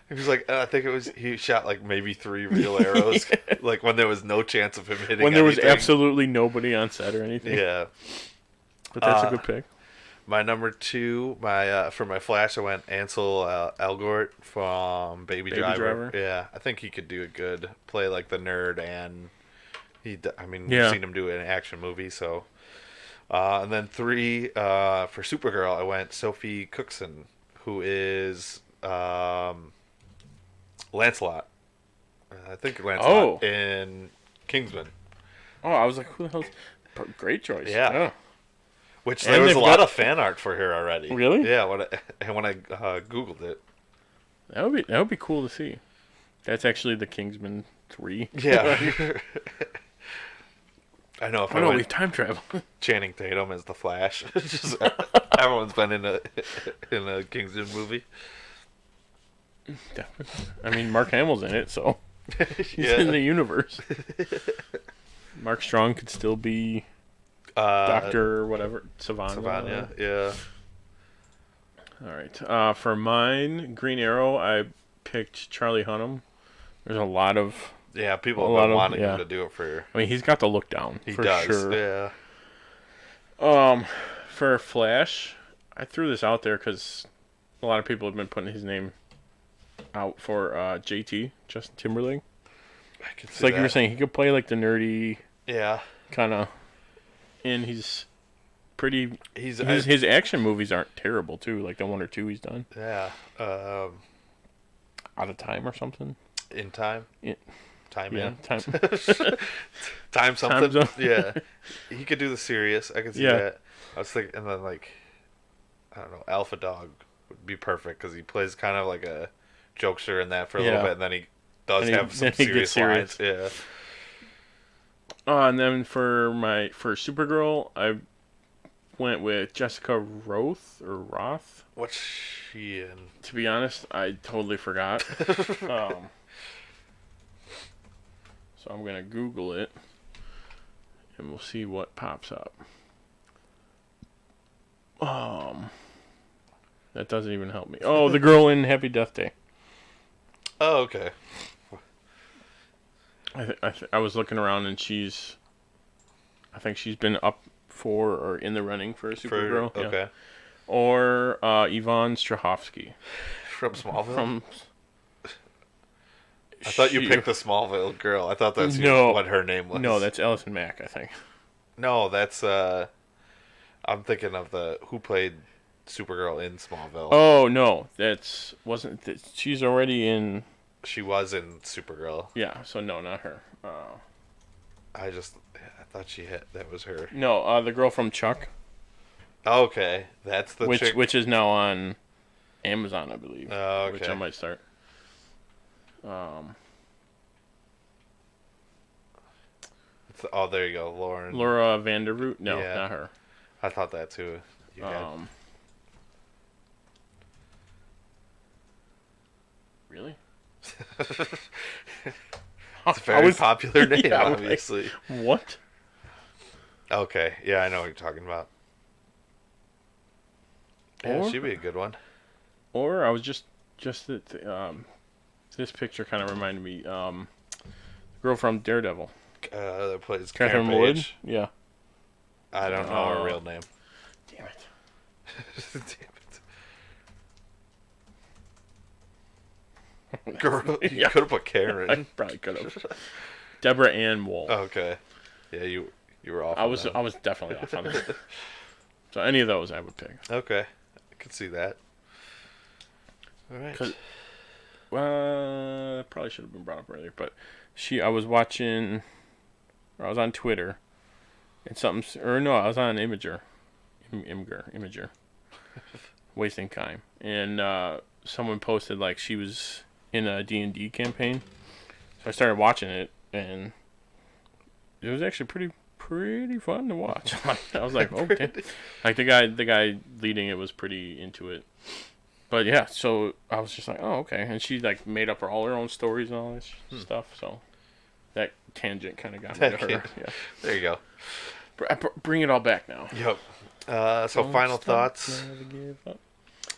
He was like, I think he shot like maybe 3 real arrows, like when there was no chance of him hitting. When there was anything. Absolutely nobody on set or anything. Yeah. But that's a good pick. My number 2, for my Flash, I went Ansel Elgort from Baby Driver. Yeah, I think he could do a good play like the nerd, and we've seen him do it in an action movie. So, and then 3 for Supergirl, I went Sophie Cookson, who is Lancelot. I think Lancelot in Kingsman. Oh, I was like, who the hell's... Great choice. Yeah. Which there was a lot of fan art for her already. Really? Yeah. When I Googled it, that would be cool to see. That's actually the Kingsman 3. Yeah. I know. If I we time travel. Channing Tatum as the Flash. Just, everyone's been in a Kingsman movie. Definitely. I mean, Mark Hamill's in it, so he's in the universe. Mark Strong could still be Doctor or whatever, Savannah. Yeah. All right. For mine, Green Arrow, I picked Charlie Hunnam. There's a lot of people have been wanting him to do it for. I mean, he's got the look down. He for does. Sure. Yeah. For Flash, I threw this out there because a lot of people have been putting his name out for JT, Justin Timberlake. I can see it's like that. you were saying, he could play like the nerdy. Yeah. Kind of. And he's pretty. His action movies aren't terrible too. Like the 1 or 2 he's done. Yeah. Out of Time or something. In Time. Time in. Time. Time something. Time Zone. Yeah. He could do the serious. I can see that. I was thinking, and then like, I don't know, Alpha Dog would be perfect because he plays kind of like a jokester in that for a little bit, and then he does have some serious lines. Yeah. And then for Supergirl, I went with Jessica Roth. What's she in? To be honest, I totally forgot. So I'm gonna Google it, and we'll see what pops up. That doesn't even help me. Oh, the girl in Happy Death Day. Oh, okay. I was looking around, and I think she's been up for or in the running for Supergirl. Okay. Yeah. Or Yvonne Strahovski. From Smallville? I thought you picked the Smallville girl. I thought that's what her name was. No, that's Allison Mack, I think. No, that's... I'm thinking of who played Supergirl in Smallville. Oh, no. She's already in... She was in Supergirl. Yeah, so no, not her. I thought that was her. No, the girl from Chuck. Okay, that's the chick. Which is now on Amazon, I believe. Oh, okay. Which I might start. There you go, Laura Vandervoot? No, not her. I thought that too. Really? It's a very popular name, obviously. Like, what? Okay, yeah, I know what you're talking about. Yeah, she'd be a good one. Or I was just this picture kind of reminded me, the girl from Daredevil. That plays Catherine Karen Wood. Page. Yeah. I don't know her real name. Damn it. Damn Girl, you could have put Karen. I probably could have. Deborah Ann Wool. Okay. Yeah, you were off. I was definitely off on that. So any of those I would pick. Okay, I could see that. All right. Probably should have been brought up earlier, but I was watching, or I was on Twitter, and I was on Imager, wasting time, and someone posted like she was in a D&D campaign, so I started watching it, and it was actually pretty fun to watch. I was like, okay, like the guy leading it was pretty into it. But yeah, so I was just like, oh, okay. And she like made up all her own stories and all this stuff. So that tangent kind of got me to her. Yeah. There you go. Bring it all back now. Yep. So final thoughts.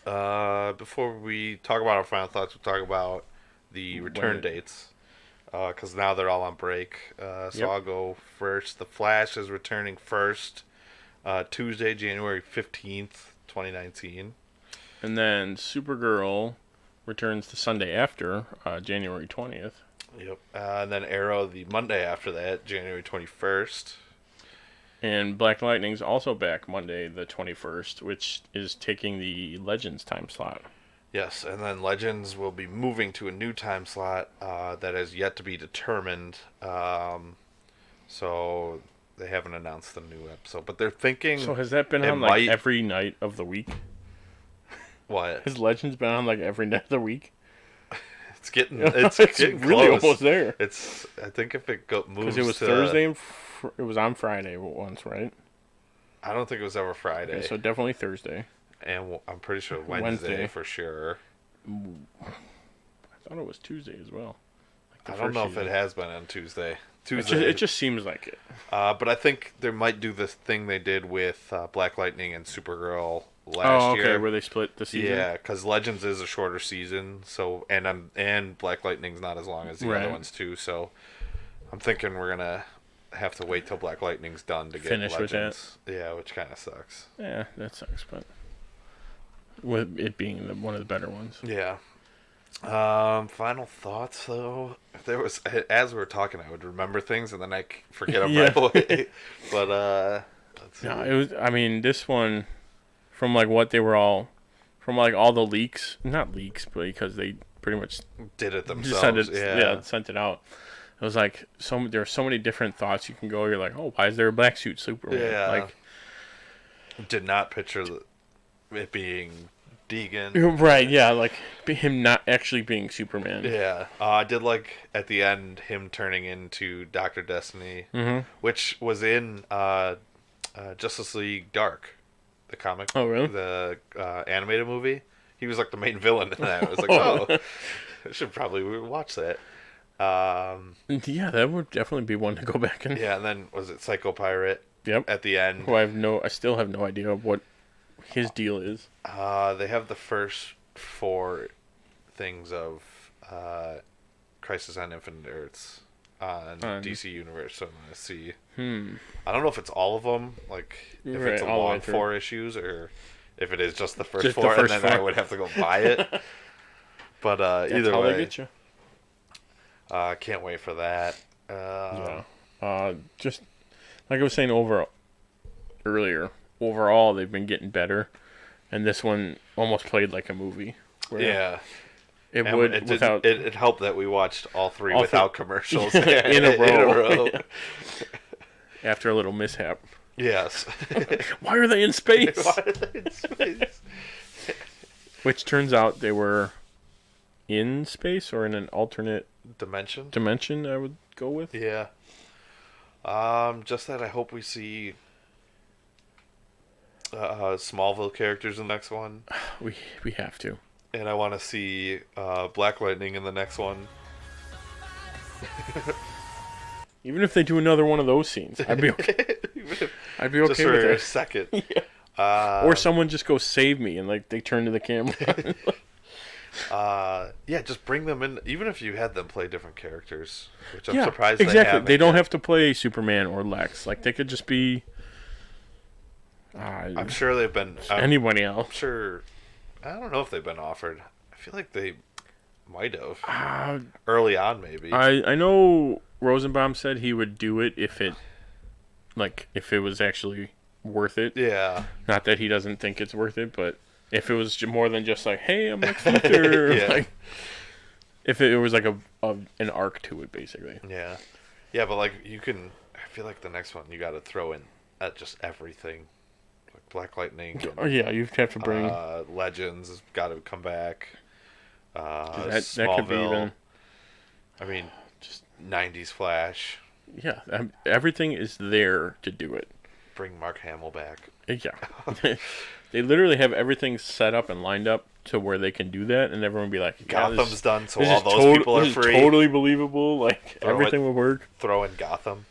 Before we talk about our final thoughts, we'll talk about the return dates. Because now they're all on break. So I'll go first. The Flash is returning first. Tuesday, January 15th, 2019. And then Supergirl returns the Sunday after, January 20th. Yep. And then Arrow the Monday after that, January 21st. And Black Lightning's also back Monday the 21st, which is taking the Legends time slot. Yes, and then Legends will be moving to a new time slot that has yet to be determined. So they haven't announced the new episode, but they're thinking... So has that been on like every night of the week? What? Has Legends been on like every night of the week? It's getting getting really close. almost there. I think if it moves because it was Thursday and it was on Friday once, right? I don't think it was ever Friday. Okay, so definitely Thursday. And I'm pretty sure Wednesday for sure. I thought it was Tuesday as well. Like I don't know if it has been on Tuesday. It just seems like it. But I think they might do this thing they did with Black Lightning and Supergirl last year. Where they split the season. Yeah, because Legends is a shorter season, so and Black Lightning's not as long as the other ones too. So I'm thinking we're gonna have to wait till Black Lightning's done to get finish Legends. with that. Yeah, which kind of sucks. Yeah, that sucks, but with it being one of the better ones. Yeah. Final thoughts though. There was, as we were talking, I would remember things and then I forget them right away. But let's see. No, it was. I mean, this one, from like what they were all, from like all the leaks, not leaks, but because they pretty much did it themselves. Sent it out. It was like there are so many different thoughts you can go. You're like, oh, why is there a black suit Superman? Yeah. Like, did not picture it being Deegan. Right, yeah, like him not actually being Superman. Yeah. I did like at the end him turning into Dr. Destiny, which was in Justice League Dark, the comic. Oh, really? The animated movie. He was like the main villain in that. I was like, I should probably watch that. Yeah, that would definitely be one to go back in. Yeah, and then was it Psycho Pirate? Yep. At the end. Who I still have no idea what his deal is. They have the first 4 things of Crisis on Infinite Earths on DC Universe. So I'm gonna see. I don't know if it's all of them, like if it's a long 4 issues, or if it is just the first 4, and then I would have to go buy it. But either way, they get you. Can't wait for that. Just like I was saying earlier, overall they've been getting better, and this one almost played like a movie. Yeah. It helped that we watched all 3 without commercials in a row. Yeah. After a little mishap. Yes. Why are they in space? Why are they in space? Which turns out they were in space or in an alternate dimension, I would go with. Yeah. Just that I hope we see Smallville characters in the next one. We have to. And I want to see Black Lightning in the next one. Even if they do another one of those scenes, I'd be okay. I'd be okay just for with it. A second. Yeah. Or someone just goes save me and like they turn to the camera. Yeah, just bring them in. Even if you had them play different characters, which I'm surprised exactly. they haven't. They don't have to play Superman or Lex. Like they could just be. I'm sure they've been anybody else. I'm sure. I don't know if they've been offered. I feel like they Might have. Early on, maybe. I know Rosenbaum said he would do it if it was actually worth it. Yeah. Not that he doesn't think it's worth it, but if it was more than just like, hey, I'm Lex Luthor. Yeah. Like, if it was like an arc to it, basically. Yeah. Yeah, but like you can. I feel like the next one you got to throw in just everything, like Black Lightning. And, yeah, you have to bring Legends has got to come back. That could be even. I mean, just 90s Flash. Yeah, everything is there to do it. Bring Mark Hamill back. Yeah. They literally have everything set up and lined up to where they can do that, and everyone will be like, Gotham's done, so all those people are free. This is totally believable. Like, everything will work. Throw in Gotham.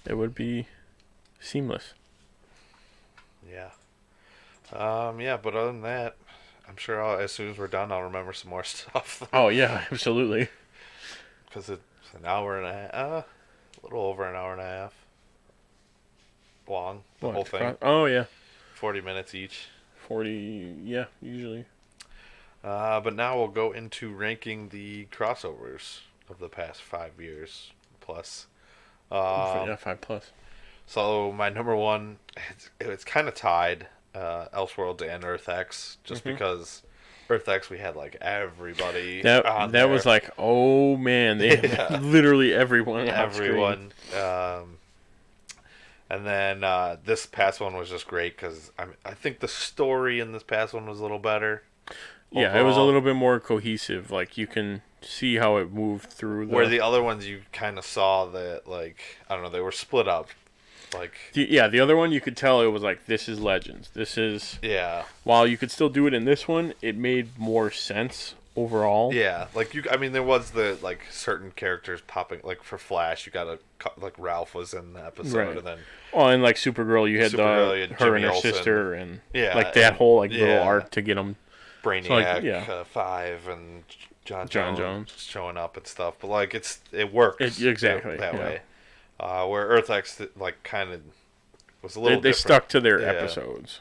It would be seamless. Yeah. Yeah, but other than that, I'm sure as soon as we're done, I'll remember some more stuff. Oh, yeah, absolutely. Because it's an hour and a half, a little over an hour and a half long, the whole thing. Oh, yeah. 40 minutes each. 40, yeah, usually. But now we'll go into ranking the crossovers of the past 5 years plus. Yeah, 5+. So my number one, it's kind of tied, Elseworlds and Earth X, just because Earth X we had like everybody. That was like, oh man, they have literally everyone. Everyone. And then this past one was just great because I think the story in this past one was a little better. Yeah, overall. It was a little bit more cohesive. Like you can see how it moved through. Where the other ones you kind of saw that, like, I don't know, they were split up. Like the other one you could tell it was like, this is Legends. This is While you could still do it in this one, it made more sense overall. Yeah, like there was the like certain characters popping. Like for Flash, you got to like Ralph was in the episode, and then and like Supergirl, you had her Jimmy and her Olsen. sister, and like that whole little arc to get them. Brainiac 5 and John Jones showing up and stuff, but like it works exactly that way. Where Earth X like kind of was a little. They stuck to their episodes.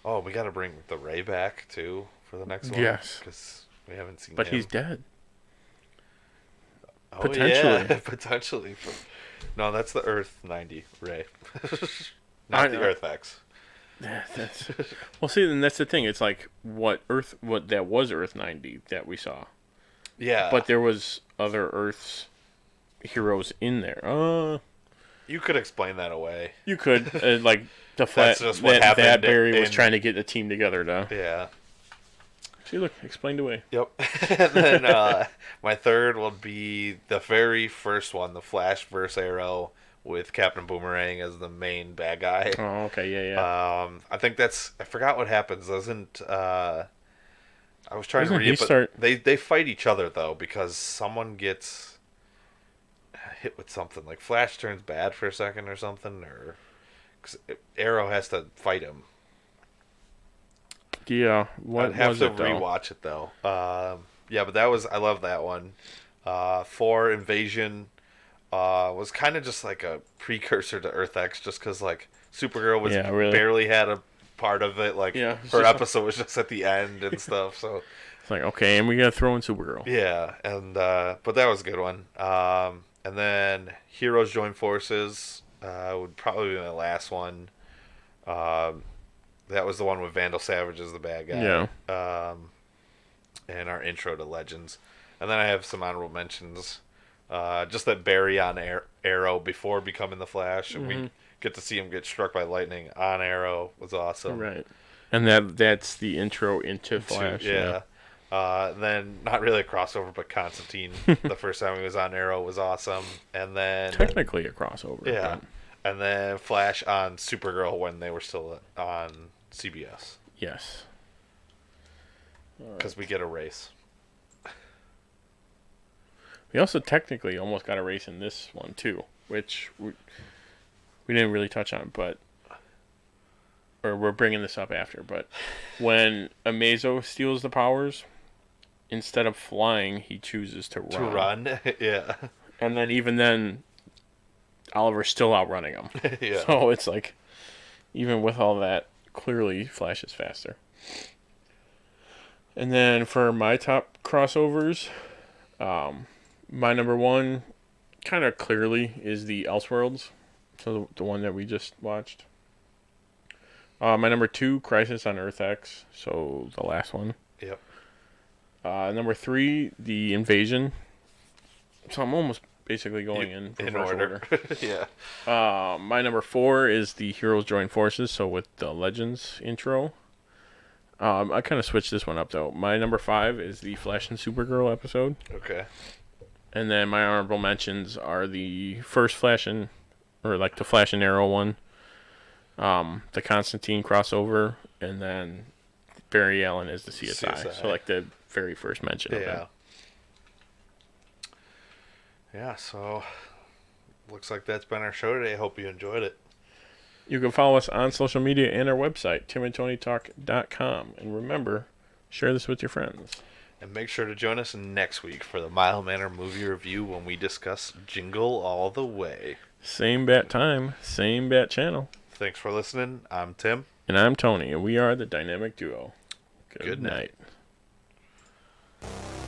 Oh, we got to bring the Ray back too for the next one. Yes, because we haven't seen. But him. He's dead. Oh, potentially. Yeah, potentially. No, that's the Earth 90 Ray, not the Earth X. Well, see, then that's the thing. It's like what that was Earth 90 that we saw. Yeah. But there was other Earth's heroes in there. You could explain that away. You could, like the fact that Barry was trying to get the team together to. Yeah. See, look, explained away. Yep. And then my third would be the very first one, the Flash vs. Arrow, with Captain Boomerang as the main bad guy. Oh, okay, yeah. I think I forgot what happens. I was trying to read it, but they fight each other, though, because someone gets hit with something. Like, Flash turns bad for a second or something, or... Cause Arrow has to fight him. Yeah, I'd have to rewatch it, though. Yeah, but I love that one. 4, Invasion... was kind of just like a precursor to Earth X, just because like Supergirl was barely had a part of it. Like her episode was just at the end and stuff. So it's like, okay, and we gotta throw in Supergirl. Yeah, and but that was a good one. And then Heroes Join Forces would probably be my last one. That was the one with Vandal Savage as the bad guy. Yeah. And our intro to Legends, and then I have some honorable mentions. Just that Barry on Arrow before becoming the Flash, and we get to see him get struck by lightning on Arrow was awesome. Right, and that's the intro into Flash. Yeah. Then not really a crossover, but Constantine the first time he was on Arrow was awesome, and then technically a crossover. Yeah, and then Flash on Supergirl when they were still on CBS. Yes, because we get a race. We also technically almost got a race in this one, too, which we didn't really touch on, or we're bringing this up after, but when Amazo steals the powers, instead of flying, he chooses to run. To run, yeah. And then even then, Oliver's still outrunning him. Yeah. So it's like, even with all that, clearly Flash is faster. And then for my top crossovers, my number one kind of clearly is the Elseworlds. So the one that we just watched. My number 2, Crisis on Earth X. So the last one. Yep. Number 3, The Invasion. So I'm almost basically going in order. Yeah. My number 4 is the Heroes Join Forces. So with the Legends intro. I kind of switched this one up though. My number 5 is the Flash and Supergirl episode. Okay. And then my honorable mentions are the first Flash and, or like the Flash and Arrow one, the Constantine crossover, and then Barry Allen is the CSI. So like the very first mention of it. Yeah, so looks like that's been our show today. I hope you enjoyed it. You can follow us on social media and our website, timandtonytalk.com. And remember, share this with your friends. And make sure to join us next week for the Mile Manor movie review when we discuss Jingle All the Way. Same bat time, same bat channel. Thanks for listening. I'm Tim. And I'm Tony, and we are the Dynamic Duo. Good night. night.